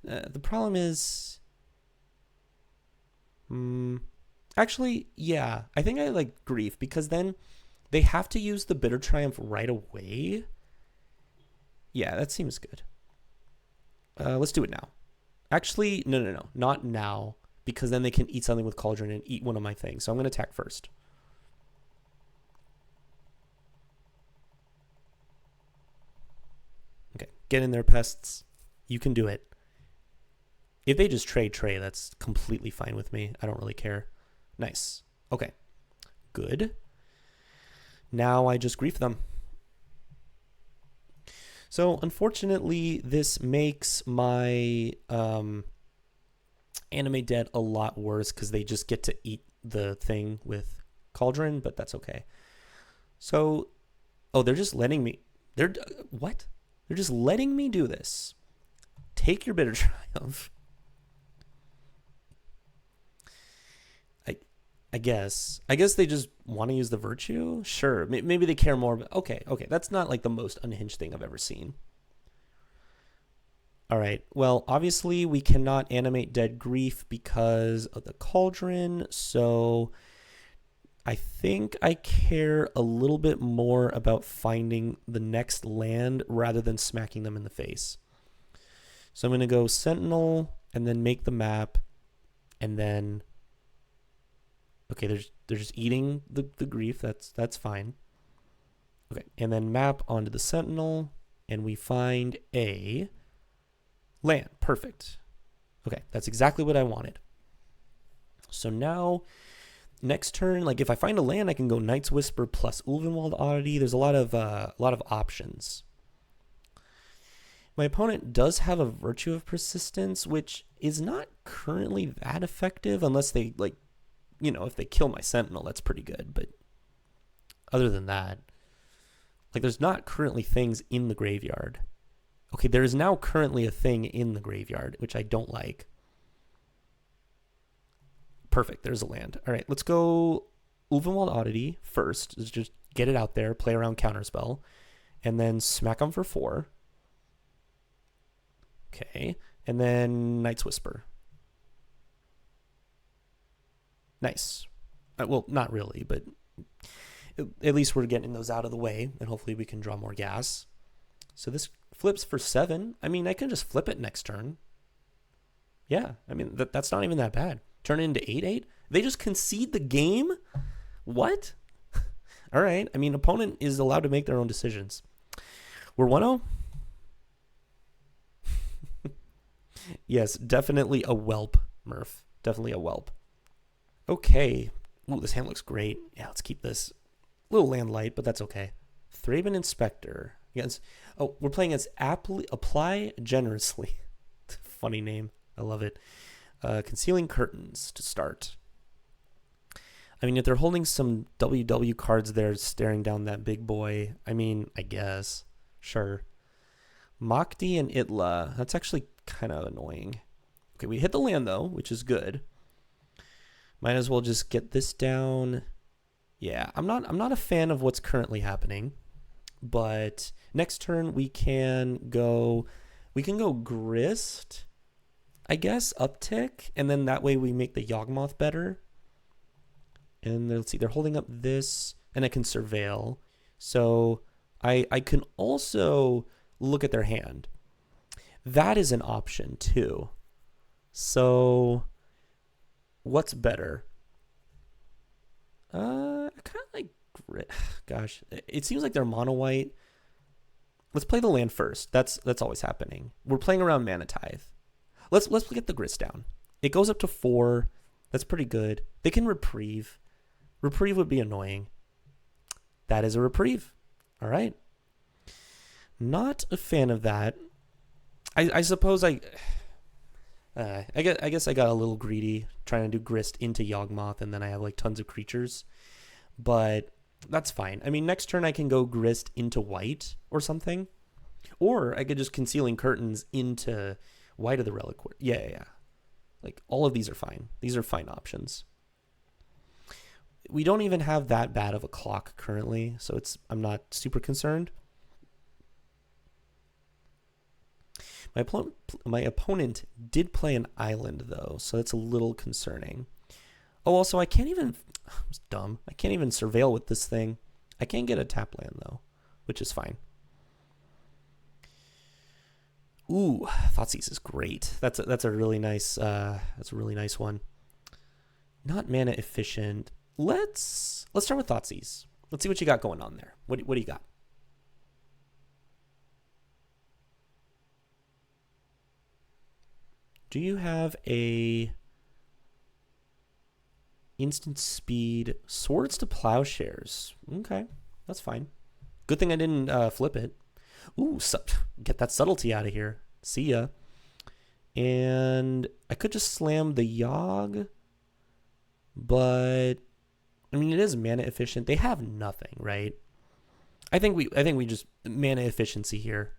The problem is, actually, yeah, I think I like Grief because then they have to use the Bitter Triumph right away. Yeah, that seems good. Let's do it now. Actually, no, not now, because then they can eat something with Cauldron and eat one of my things. So I'm going to attack first. Okay, get in there, pests. You can do it. If they just trade, that's completely fine with me. I don't really care. Nice. Okay. Good. Now I just grief them. So unfortunately, this makes my Animate Dead a lot worse because they just get to eat the thing with Cauldron, but that's okay. So, oh, they're just letting me. What? They're just letting me do this. Take your Bitter Triumph. I guess they just want to use the Virtue. Sure, maybe they care more. But okay, that's not the most unhinged thing I've ever seen. All right. Well, obviously we cannot animate Dead Grief because of the Cauldron. So I think I care a little bit more about finding the next land rather than smacking them in the face. So I'm going to go Sentinel and then make the map, and then okay, they're just eating the Grief. That's fine. Okay, and then map onto the Sentinel, and we find a land. Perfect. Okay, that's exactly what I wanted. So now, next turn, if I find a land, I can go Night's Whisper plus Ulvenwald Oddity. There's a lot of options. My opponent does have a Virtue of Persistence, which is not currently that effective unless they if they kill my Sentinel, that's pretty good. But other than that, there's not currently things in the graveyard. Okay, there is now currently a thing in the graveyard, which I don't like. Perfect, there's a land. All right, let's go Ulvenwald Oddity first. Let's just get it out there, play around Counterspell, and then smack them for 4. Okay, and then Night's Whisper. Nice. Well, not really, but at least we're getting those out of the way, and hopefully we can draw more gas. So this flips for 7. I mean, I can just flip it next turn. Yeah, I mean, that's not even that bad. Turn it into 8/8. They just concede the game? What? All right. I mean, opponent is allowed to make their own decisions. We're 1-0? Yes, definitely a whelp, Murph. Definitely a whelp. Okay. Ooh, this hand looks great. Yeah, let's keep this. little land light, but that's okay. Thraben Inspector. Against, oh, we're playing as Apply Generously. Funny name. I love it. Concealing Curtains to start. I mean, if they're holding some WW cards there staring down that big boy, I mean, I guess. Sure. Makdi and Itla. That's actually kind of annoying. Okay, we hit the land, though, which is good. Might as well just get this down. Yeah, I'm not a fan of what's currently happening. But next turn we can go Grist, I guess, uptick, and then that way we make the Yawgmoth better. And let's see, they're holding up this, and I can surveil. So I can also look at their hand. That is an option too. So what's better? I kind of like Grit. Gosh, it seems like they're mono white. Let's play the land first. That's always happening. We're playing around Mana Tithe. Let's get the Grist down. It goes up to 4. That's pretty good. They can reprieve. Reprieve would be annoying. That is a reprieve. All right. Not a fan of that. I suppose I guess I got a little greedy trying to do Grist into Yawgmoth, and then I have like tons of creatures. But that's fine. I mean, next turn I can go Grist into white or something. Or I could just Concealing Curtains into White of the Reliquary. Yeah. Like, all of these are fine. These are fine options. We don't even have that bad of a clock currently, so I'm not super concerned. My opponent did play an island, though, so that's a little concerning. Oh, also, I can't even... It's dumb. I can't even surveil with this thing. I can get a tap land, though, which is fine. Ooh, Thoughtseize is great. That's a really nice one. Not mana efficient. Let's start with Thoughtseize. Let's see what you got going on there. What do you got? Do you have a instant speed Swords to Plowshares? Okay, that's fine. Good thing I didn't flip it. Ooh, get that subtlety out of here. See ya. And I could just slam the Yawg, but I mean, it is mana efficient. They have nothing, right? I think we just mana efficiency here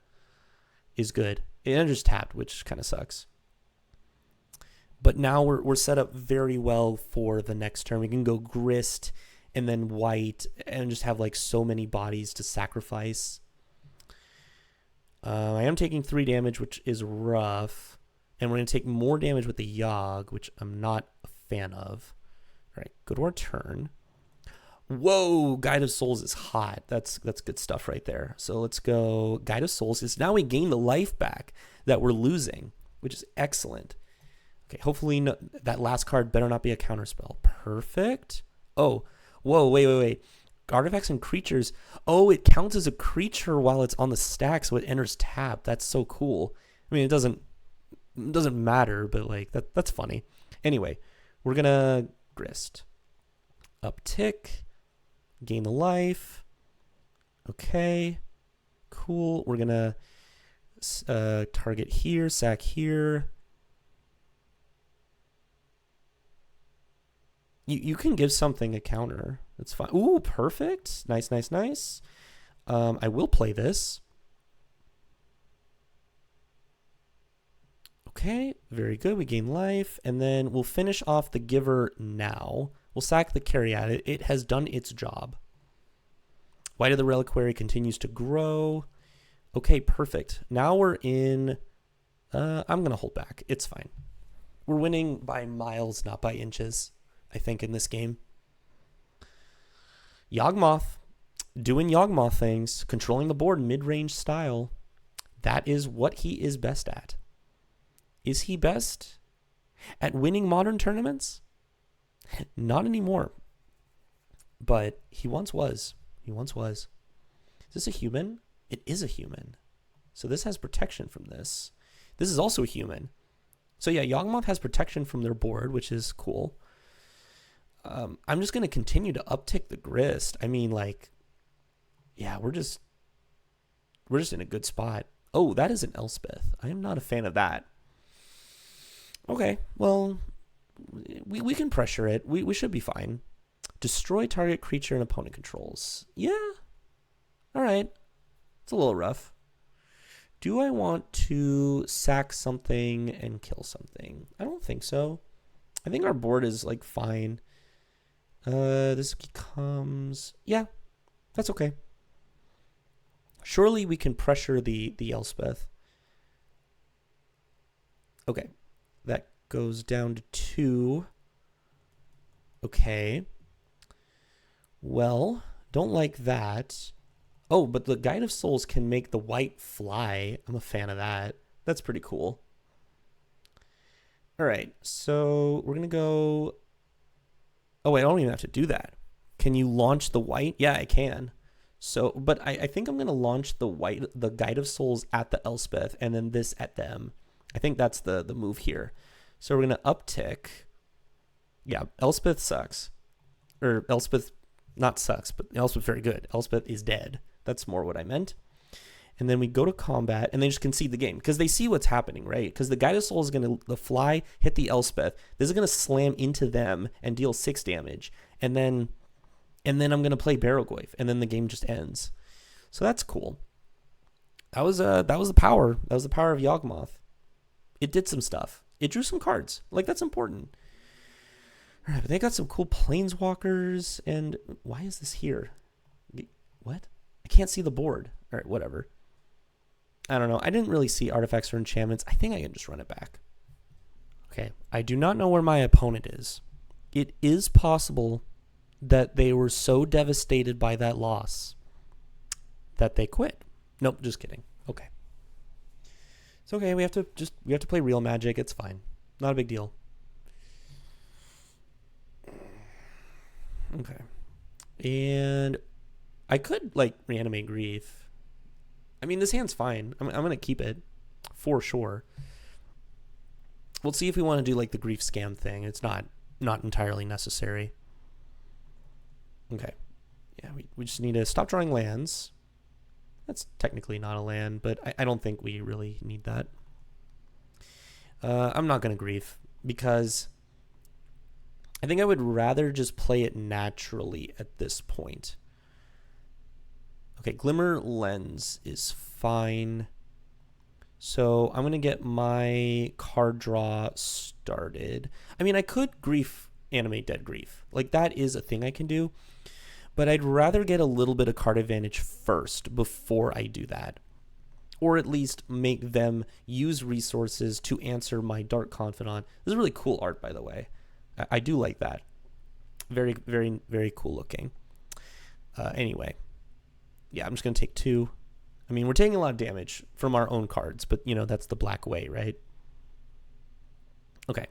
is good. And just tapped, which kind of sucks. But now we're set up very well for the next turn. We can go Grist and then white and just have like so many bodies to sacrifice. I am taking 3 damage, which is rough. And we're going to take more damage with the Yawg, which I'm not a fan of. All right, go to our turn. Whoa, Guide of Souls is hot. That's good stuff right there. So let's go Guide of Souls. Because now we gain the life back that we're losing, which is excellent. Okay, hopefully that last card better not be a counterspell. Perfect. Oh, whoa, wait. Artifacts and creatures. Oh, it counts as a creature while it's on the stack, so it enters tap. That's so cool. I mean, it doesn't matter, but like that's funny. Anyway, we're gonna Grist. Uptick. Gain the life. Okay. Cool. We're gonna target here, sack here. You can give something a counter. That's fine. Ooh, perfect. Nice. I will play this. Okay, very good. We gain life. And then we'll finish off the Giver now. We'll sack the Caryatid. It has done its job. White of the Reliquary continues to grow. Okay, perfect. Now we're in... I'm going to hold back. It's fine. We're winning by miles, not by inches, I think, in this game. Yawgmoth. Doing Yawgmoth things. Controlling the board mid-range style. That is what he is best at. Is he best at winning modern tournaments? Not anymore. But he once was. Is this a human? It is a human. So this has protection from this. This is also a human. So yeah, Yawgmoth has protection from their board, which is cool. I'm just going to continue to uptick the grist. I mean, like, yeah, we're just in a good spot. Oh, that is an Elspeth. I am not a fan of that. Okay, well, we can pressure it. We should be fine. Destroy target creature and opponent controls. Yeah. All right. It's a little rough. Do I want to sack something and kill something? I don't think so. I think our board is like fine. This becomes, yeah, that's okay. Surely we can pressure the Elspeth. Okay, that goes down to 2. Okay. Well, don't like that. Oh, but the Guide of Souls can make the white fly. I'm a fan of that. That's pretty cool. All right, so we're going to go... Oh, wait, I don't even have to do that. Can you launch the white? Yeah, I can. So, but I think I'm going to launch the Guide of Souls at the Elspeth and then this at them. I think that's the move here. So we're going to uptick. Yeah, Elspeth sucks. Or Elspeth, not sucks, but Elspeth very good. Elspeth is dead. That's more what I meant. And then we go to combat, and they just concede the game because they see what's happening, right? Because the Guide of Soul is going to fly, hit the Elspeth. This is going to slam into them and deal 6 damage. And then I'm going to play Barrowgoyf, and then the game just ends. So that's cool. That was the power. That was the power of Yawgmoth. It did some stuff. It drew some cards. Like, that's important. All right, but they got some cool Planeswalkers, and why is this here? What? I can't see the board. All right, whatever. I don't know. I didn't really see artifacts or enchantments. I think I can just run it back. Okay. I do not know where my opponent is. It is possible that they were so devastated by that loss that they quit. Nope, just kidding. Okay. It's okay. We have to play real Magic. It's fine. Not a big deal. Okay. And I could like reanimate Grief. I mean, this hand's fine. I'm going to keep it for sure. We'll see if we want to do like the Grief scam thing. It's not entirely necessary. Okay. Yeah, we just need to stop drawing lands. That's technically not a land, but I don't think we really need that. I'm not going to Grief because I think I would rather just play it naturally at this point. Okay, Glimmer Lens is fine. So I'm going to get my card draw started. I mean, I could Grief animate Dead Grief. Like, that is a thing I can do. But I'd rather get a little bit of card advantage first before I do that. Or at least make them use resources to answer my Dark Confidant. This is really cool art, by the way. I do like that. Very, very, very cool looking. Anyway. Yeah, I'm just going to take 2. I mean, we're taking a lot of damage from our own cards, but, you know, that's the black way, right? Okay.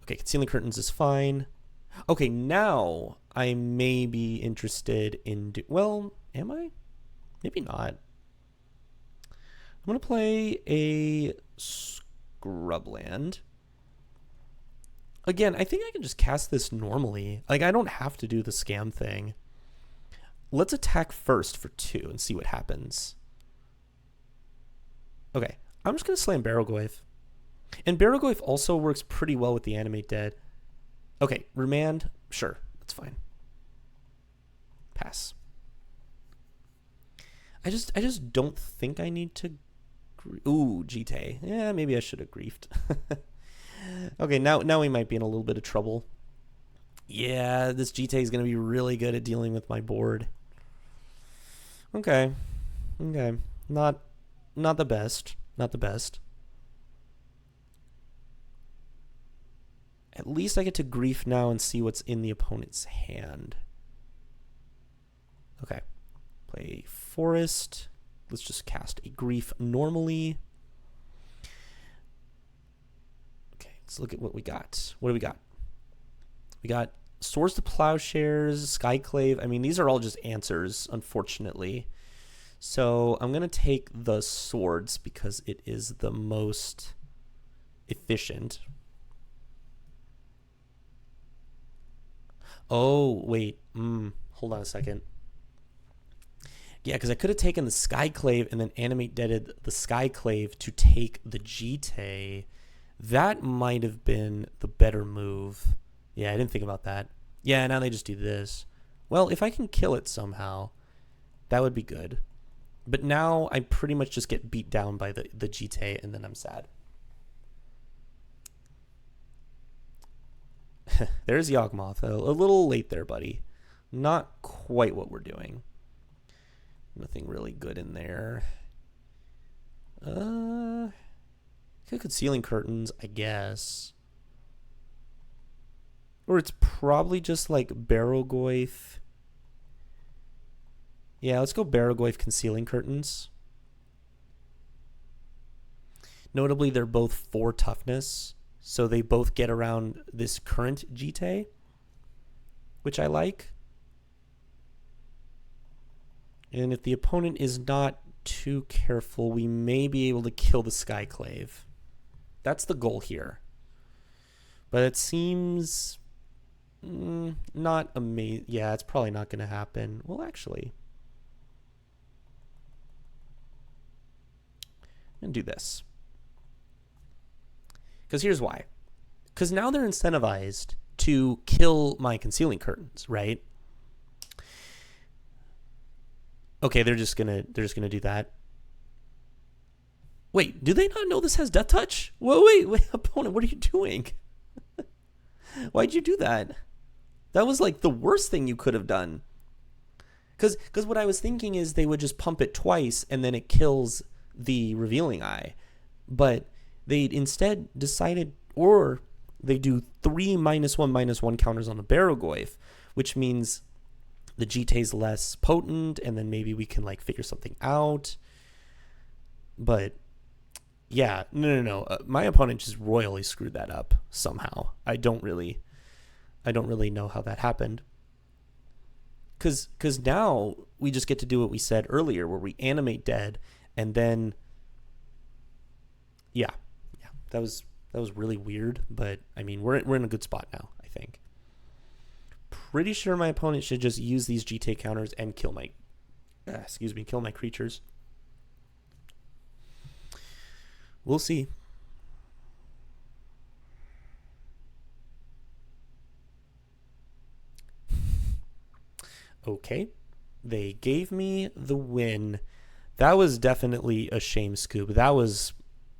Okay, Concealing Curtains is fine. Okay, now I may be interested in... well, am I? Maybe not. I'm going to play a Scrubland. Again, I think I can just cast this normally. Like, I don't have to do the scam thing. Let's attack first for 2 and see what happens. Okay, I'm just going to slam Barrowgoyf. And Barrowgoyf also works pretty well with the Animate Dead. Okay, Remand, sure, that's fine. Pass. I just don't think I need to... Ooh, Jite. Yeah, maybe I should have griefed. Okay, now we might be in a little bit of trouble. Yeah, this Jite is going to be really good at dealing with my board. Okay. Not the best. Not the best. At least I get to Grief now and see what's in the opponent's hand. Okay. Play Forest. Let's just cast a Grief normally. Okay, let's look at what we got. What do we got? We got Swords to Plowshares, Skyclave. I mean, these are all just answers, unfortunately. So I'm going to take the Swords because it is the most efficient. Oh, wait. Hold on a second. Yeah, because I could have taken the Skyclave and then animate deaded the Skyclave to take the Jite. That might have been the better move. Yeah, I didn't think about that. Yeah, now they just do this. Well, if I can kill it somehow, that would be good. But now I pretty much just get beat down by the Jite, and then I'm sad. There's Yawgmoth. A little late there, buddy. Not quite what we're doing. Nothing really good in there. Concealing curtains, I guess. Or it's probably just like Barrogoyf. Yeah, let's go Barrogoyf concealing curtains. Notably, they're both 4 toughness, so they both get around this current Jite, which I like. And if the opponent is not too careful, we may be able to kill the Skyclave. That's the goal here. But it seems not amazing. Yeah, it's probably not going to happen. Well, actually, I'm going to do this. Because here's why. Because now they're incentivized to kill my concealing curtains, right? Okay, they're just gonna do that. Wait, do they not know this has Death Touch? Whoa, wait, opponent, what are you doing? Why'd you do that? That was like the worst thing you could have done. Because what I was thinking is they would just pump it twice and then it kills the Revealing Eye. But they instead decided, or they do 3 -1/-1 counters on the Barrogoyf, which means the Jite's less potent, and then maybe we can like figure something out. But yeah, no. My opponent just royally screwed that up somehow. I don't really know how that happened. Cause now we just get to do what we said earlier, where we animate dead, and then yeah, that was really weird. But I mean, we're in a good spot now, I think. Pretty sure my opponent should just use these Jite counters and kill my creatures. We'll see. Okay. They gave me the win. That was definitely a shame scoop. That was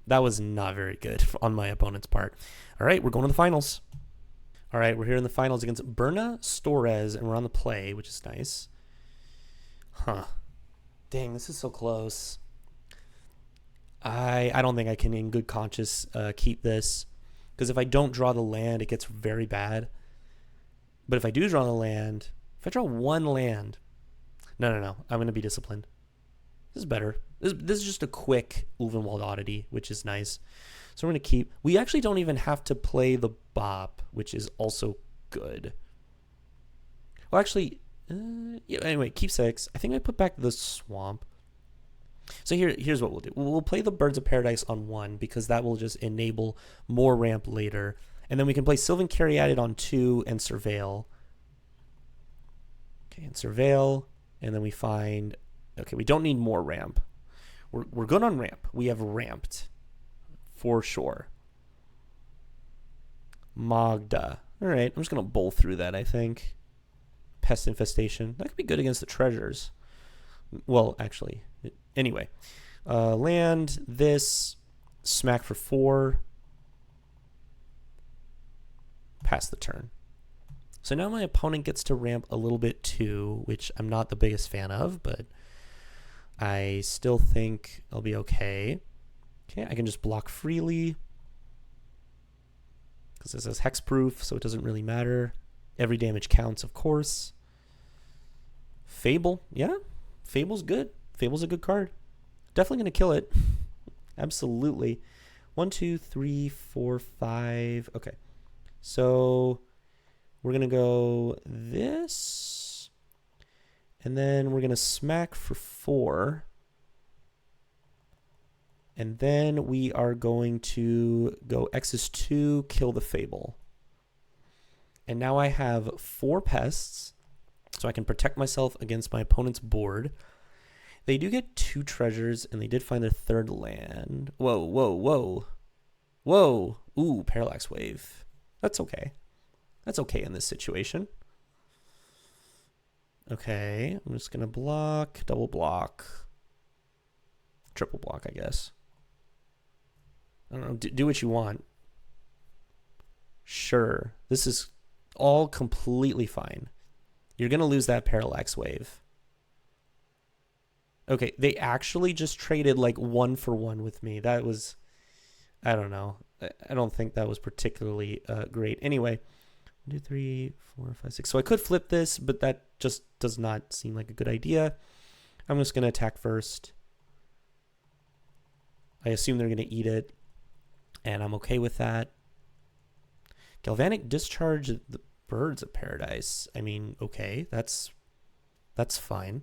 not very good on my opponent's part. All right, we're going to the finals. All right, we're here in the finals against Berna Storez, and we're on the play, which is nice. Huh. Dang, this is so close. I don't think I can, in good conscience, keep this. Because if I don't draw the land, it gets very bad. But if I do draw the land, if I draw 1 land... No. I'm going to be disciplined. This is better. This is just a quick Ulvenwald Oddity, which is nice. So we're going to keep... We actually don't even have to play the Bop, which is also good. Well, actually... yeah, anyway, keep 6. I think I put back the Swamp. So here's what we'll do. We'll play the Birds of Paradise on 1, because that will just enable more ramp later. And then we can play Sylvan Caryatid on 2 and Surveil. Okay, and Surveil. And then we find... Okay, we don't need more ramp. We're good on ramp. We have ramped. For sure. Magda. Alright, I'm just going to bowl through that, I think. Pest Infestation. That could be good against the treasures. Well, actually. Anyway. Land this. Smack for 4. Pass the turn. So now my opponent gets to ramp a little bit too, which I'm not the biggest fan of, but I still think I'll be okay. Okay, I can just block freely. Because this is hexproof, so it doesn't really matter. Every damage counts, of course. Fable, yeah. Fable's good. Fable's a good card. Definitely going to kill it. Absolutely. 1, 2, 3, 4, 5. Okay. So we're going to go this. And then we're going to smack for 4. And then we are going to go X is 2, kill the Fable. And now I have 4 pests, so I can protect myself against my opponent's board. They do get 2 treasures, and they did find their 3rd land. Whoa, whoa, whoa. Whoa. Ooh, Parallax Wave. That's okay. That's okay in this situation. Okay, I'm just going to block, double block, triple block, I guess. I don't know, do what you want. Sure, this is all completely fine. You're going to lose that Parallax Wave. Okay, they actually just traded like 1 for 1 with me. That was, I don't know. I don't think that was particularly great. Anyway, 1, 2, 3, 4, 5, 6. So I could flip this, but that just does not seem like a good idea. I'm just going to attack first. I assume they're going to eat it, and I'm okay with that. Galvanic Discharge the Birds of Paradise. I mean, okay, that's fine.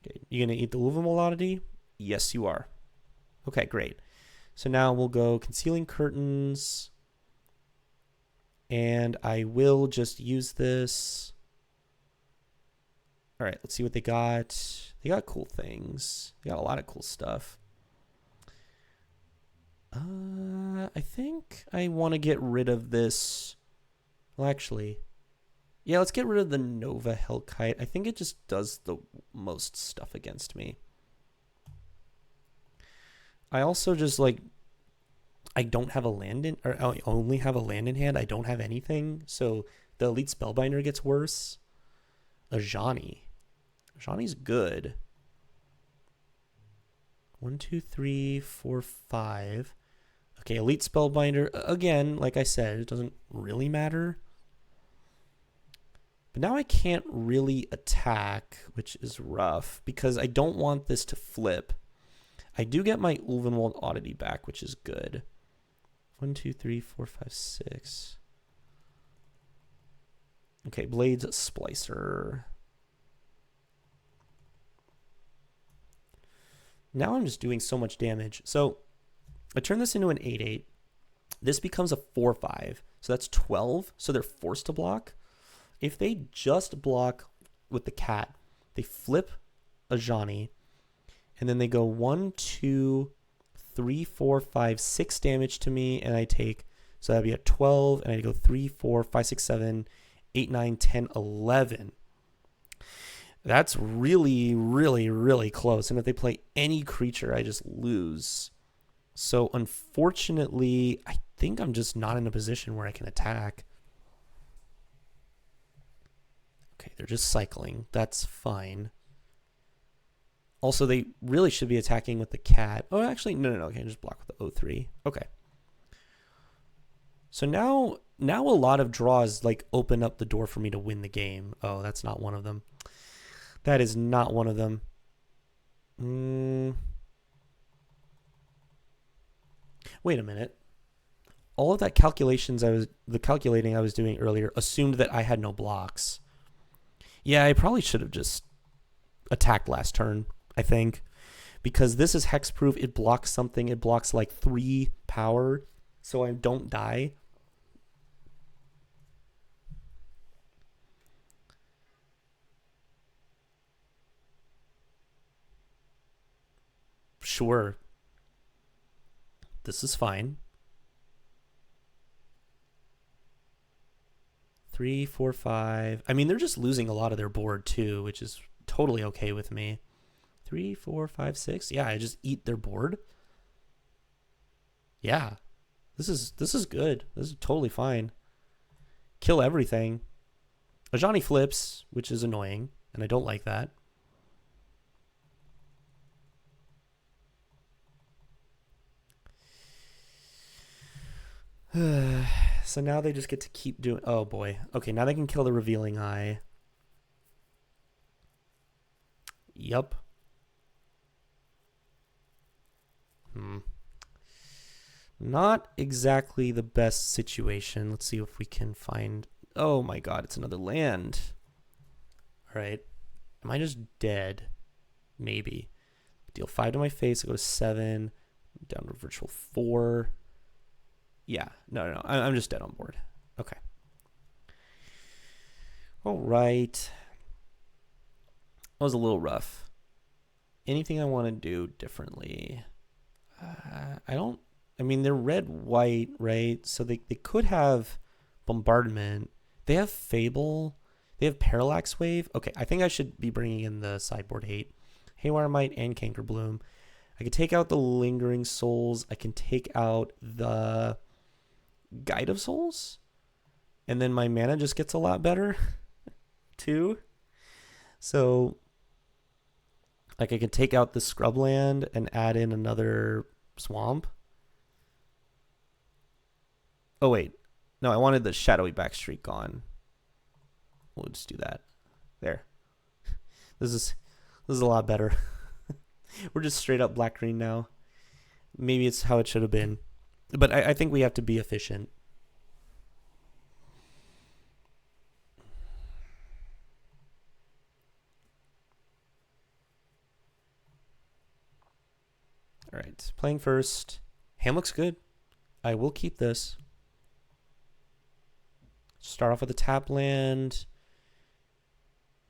Okay, you going to eat the Movable Oddity? Yes, you are. Okay, great. So now we'll go Concealing Curtains, and I will just use this. All right, let's see what they got. They got cool things. They got a lot of cool stuff. I think I want to get rid of this. Well, actually, yeah, let's get rid of the Nova Hellkite. I think it just does the most stuff against me. I also just like, I don't have a land in, or I only have a land in hand. I don't have anything. So the Elite Spellbinder gets worse. Ajani. Ajani's good. 1, 2, 3, 4, 5. Okay, Elite Spellbinder. Again, like I said, it doesn't really matter. But now I can't really attack, which is rough, because I don't want this to flip. I do get my Ulvenwald Oddity back, which is good. 1, 2, 3, 4, 5, 6. Okay, Blades Splicer. Now I'm just doing so much damage. So I turn this into an 8/8. This becomes a 4/5. So that's 12. So they're forced to block. If they just block with the cat, they flip Ajani, and then they go 1, 2, 3, 4, 5, 6 damage to me, and I take, so that'd be a 12, and I go 3, 4, 5, 6, 7, 8, 9, 10, 11. That's really, really, really close. And if they play any creature, I just lose. So unfortunately, I think I'm just not in a position where I can attack. Okay, they're just cycling. That's fine. Also, they really should be attacking with the cat. Oh, actually, no. Okay, just block with the O3. Okay. So now a lot of draws like open up the door for me to win the game. Oh, that's not one of them. That is not one of them. Wait a minute. All of that the calculating I was doing earlier assumed that I had no blocks. Yeah, I probably should have just attacked last turn, I think. Because this is hexproof, it blocks something. It blocks like 3 power, so I don't die. Sure. This is fine. 3, 4, 5. I mean, they're just losing a lot of their board too, which is totally okay with me. 3, 4, 5, 6. Yeah, I just eat their board. Yeah. This is good. This is totally fine. Kill everything. Ajani flips, which is annoying, and I don't like that. So now they just get to keep doing... Oh, boy. Okay, now they can kill the Revealing Eye. Yup. Not exactly the best situation. Let's see if we can find... Oh, my God. It's another land. All right. Am I just dead? Maybe. Deal 5 to my face. I go to 7. Down to virtual 4. Yeah, no. I'm just dead on board. Okay. All right. That was a little rough. Anything I want to do differently? I don't. I mean, they're red white, right? So they could have bombardment. They have Fable. They have Parallax Wave. Okay, I think I should be bringing in the sideboard hate. Haywire Might and Canker Bloom. I can take out the Lingering Souls. I can take out the Guide of Souls. And then my mana just gets a lot better, too. So, like, I can take out the Scrubland and add in another Swamp. Oh, wait. No, I wanted the Shadowy Backstreak gone. We'll just do that. There. This is a lot better. We're just straight up black-green now. Maybe it's how it should have been. But I think we have to be efficient. All right, playing first. Hand looks good. I will keep this. Start off with a tap land.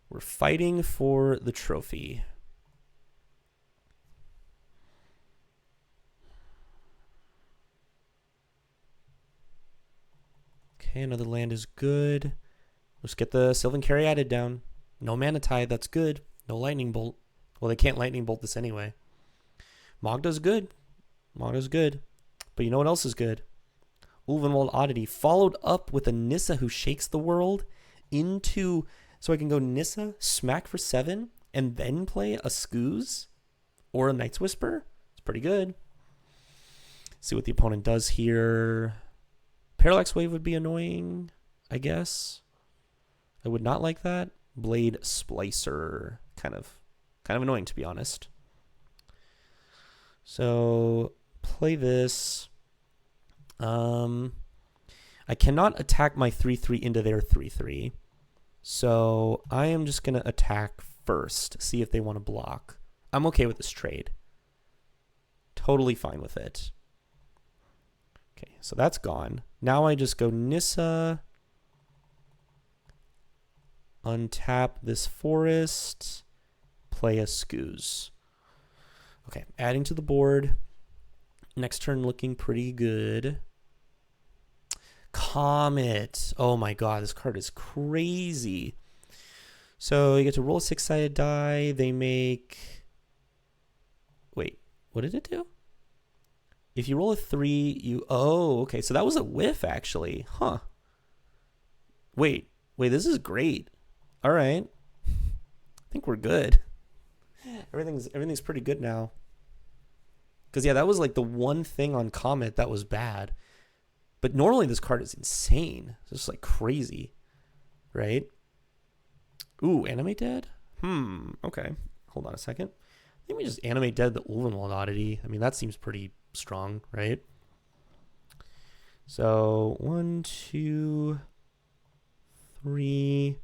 We're fighting for the trophy. Okay, another land is good. Let's get the Sylvan Caryatid down. No Mana Tide, that's good. No Lightning Bolt. Well, they can't Lightning Bolt this anyway. Magda's good. Magda's good. But you know what else is good? Ulvenwald Oddity, followed up with a Nissa who shakes the world into... So I can go Nissa, smack for 7, and then play a Scooz or a Night's Whisper. It's pretty good. See what the opponent does here. Parallax Wave would be annoying, I guess. I would not like that. Blade Splicer. Kind of annoying, to be honest. So, play this. I cannot attack my 3/3 into their 3/3. So I am just going to attack first, see if they want to block. I'm okay with this trade. Totally fine with it. Okay, so that's gone. Now I just go Nissa. Untap this forest. Play a Scooz. Okay, adding to the board. Next turn looking pretty good. Comet. Oh my god, this card is crazy. So you get to roll a 6-sided die. They make... Wait, what did it do? If you roll a 3, you... Oh, okay, so that was a whiff, actually. Huh. Wait, this is great. All right. I think we're good. Everything's pretty good now. Because, yeah, that was like the one thing on Comet that was bad. But normally this card is insane. It's just like crazy. Right? Ooh, Animate Dead? Okay. Hold on a second. I think we just Animate Dead the Ulvenwald Oddity. I mean, that seems pretty strong, right? So, 1, 2, 3.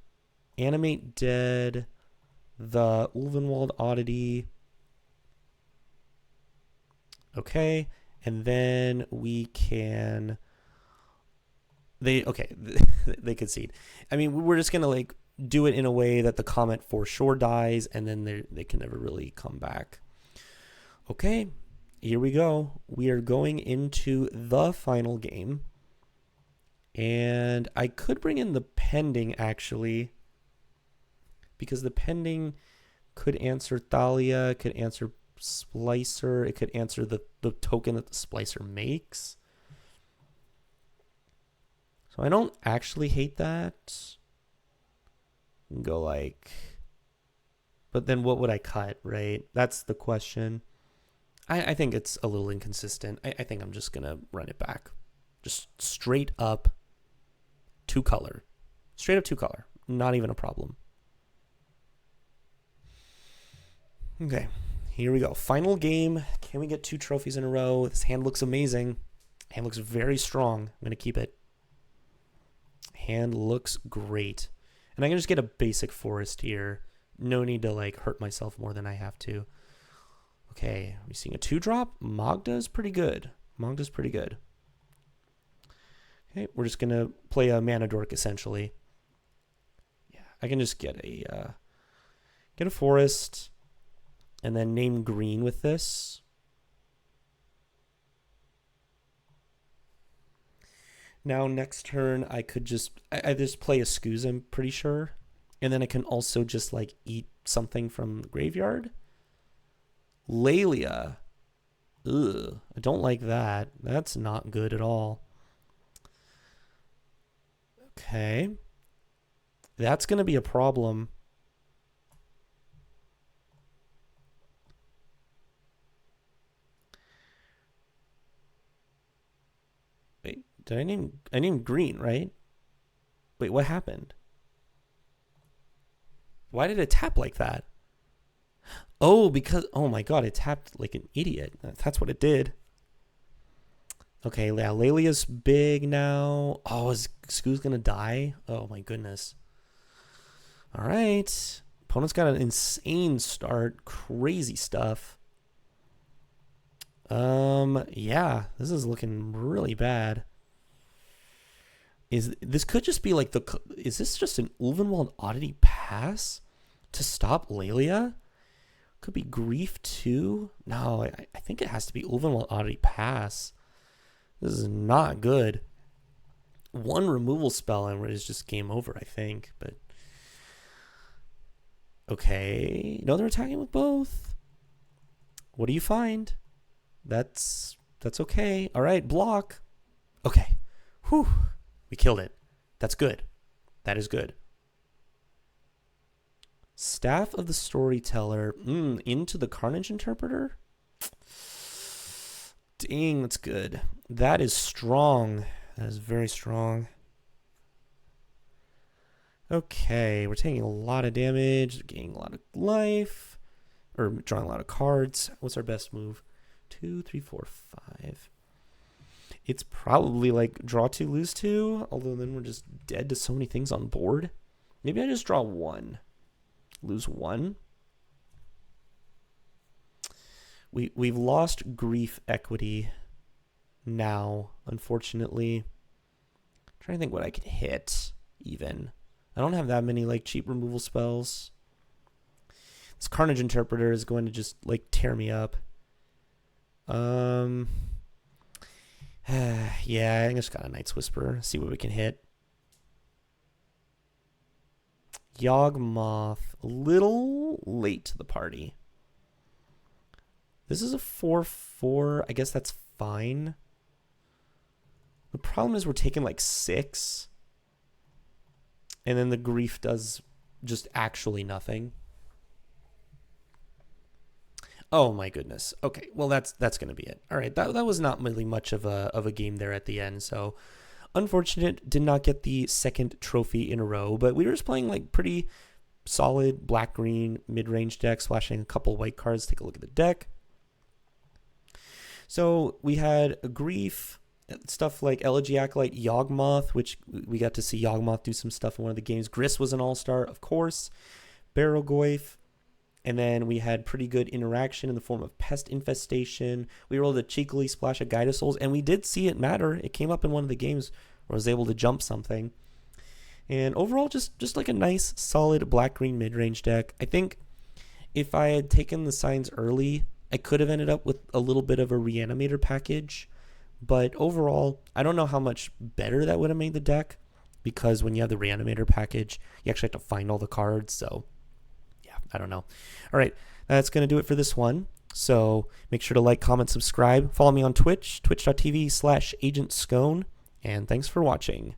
Animate Dead the Ulvenwald Oddity. Okay. And then we can... They concede. I mean, we're just going to like do it in a way that the Comet for sure dies, and then they can never really come back. Okay, here we go. We are going into the final game. And I could bring in the Pending, actually, because the Pending could answer Thalia, could answer Splicer, it could answer the token that the Splicer makes. So I don't actually hate that. Go like... But then what would I cut, right? That's the question. I think it's a little inconsistent. I think I'm just going to run it back. Just straight up 2-color. Straight up 2-color. Not even a problem. Okay, here we go. Final game. Can we get 2 trophies in a row? This hand looks amazing. Hand looks very strong. I'm going to keep it. Hand looks great. And I can just get a basic forest here. No need to like hurt myself more than I have to. Okay, we're seeing a 2-drop. Magda's pretty good. Magda's pretty good. Okay, we're just going to play a mana dork, essentially. Yeah, I can just get a forest and then name green with this. Now, next turn, I could just play a Scooz, I'm pretty sure. And then I can also just, like, eat something from the graveyard. Laelia. Ugh, I don't like that. That's not good at all. Okay. That's going to be a problem. Wait, did I named green, right? Wait, what happened? Why did it tap like that? Oh, because, oh my god, it tapped like an idiot. That's what it did. Okay, yeah, Laelia's big now. Oh, is Scoo's gonna die? Oh my goodness. All right. Opponent's got an insane start. Crazy stuff. Yeah, this is looking really bad. This could just be like is this just an Ulvenwald Oddity pass to stop Laelia? Could be Grief too. No, I think it has to be Ulvenwald Oddity pass. This is not good. One removal spell and it's just game over, I think. But okay, no, they're attacking with both. What do you find? That's okay. All right, block. Okay. Whew. We killed it. That's good. That is good. Staff of the Storyteller. Into the Carnage Interpreter? Dang, that's good. That is strong. That is very strong. Okay, we're taking a lot of damage, gaining a lot of life, or drawing a lot of cards. What's our best move? 2, 3, 4, 5. It's probably like draw 2, lose 2, although then we're just dead to so many things on board. Maybe I just draw 1, lose 1. We've lost Grief equity now, unfortunately. I'm trying to think what I can hit, even. I don't have that many like cheap removal spells. This Carnage Interpreter is going to just like tear me up. Yeah, I just got a Night's Whisper. See what we can hit. Yawgmoth, a little late to the party. This is a 4/4. I guess that's fine. The problem is we're taking like 6. And then the Grief does just actually nothing. Oh my goodness. Okay, well that's gonna be it. All right, that was not really much of a game there at the end. So unfortunate, did not get the second trophy in a row. But we were just playing like pretty solid black-green mid-range deck, splashing a couple white cards. Take a look at the deck. So we had a Grief, stuff like Elegy Acolyte, Yawgmoth, which we got to see Yawgmoth do some stuff in one of the games. Gris was an all-star, of course. Barrowgoyf. And then we had pretty good interaction in the form of Pest Infestation. We rolled a cheekily splash of Guide of Souls, and we did see it matter. It came up in one of the games where I was able to jump something. And overall, just like a nice, solid black-green mid-range deck. I think if I had taken the signs early, I could have ended up with a little bit of a Reanimator package. But overall, I don't know how much better that would have made the deck, because when you have the Reanimator package, you actually have to find all the cards, so yeah, I don't know. All right, that's going to do it for this one. So make sure to like, comment, subscribe. Follow me on Twitch, twitch.tv/agentscone. And thanks for watching.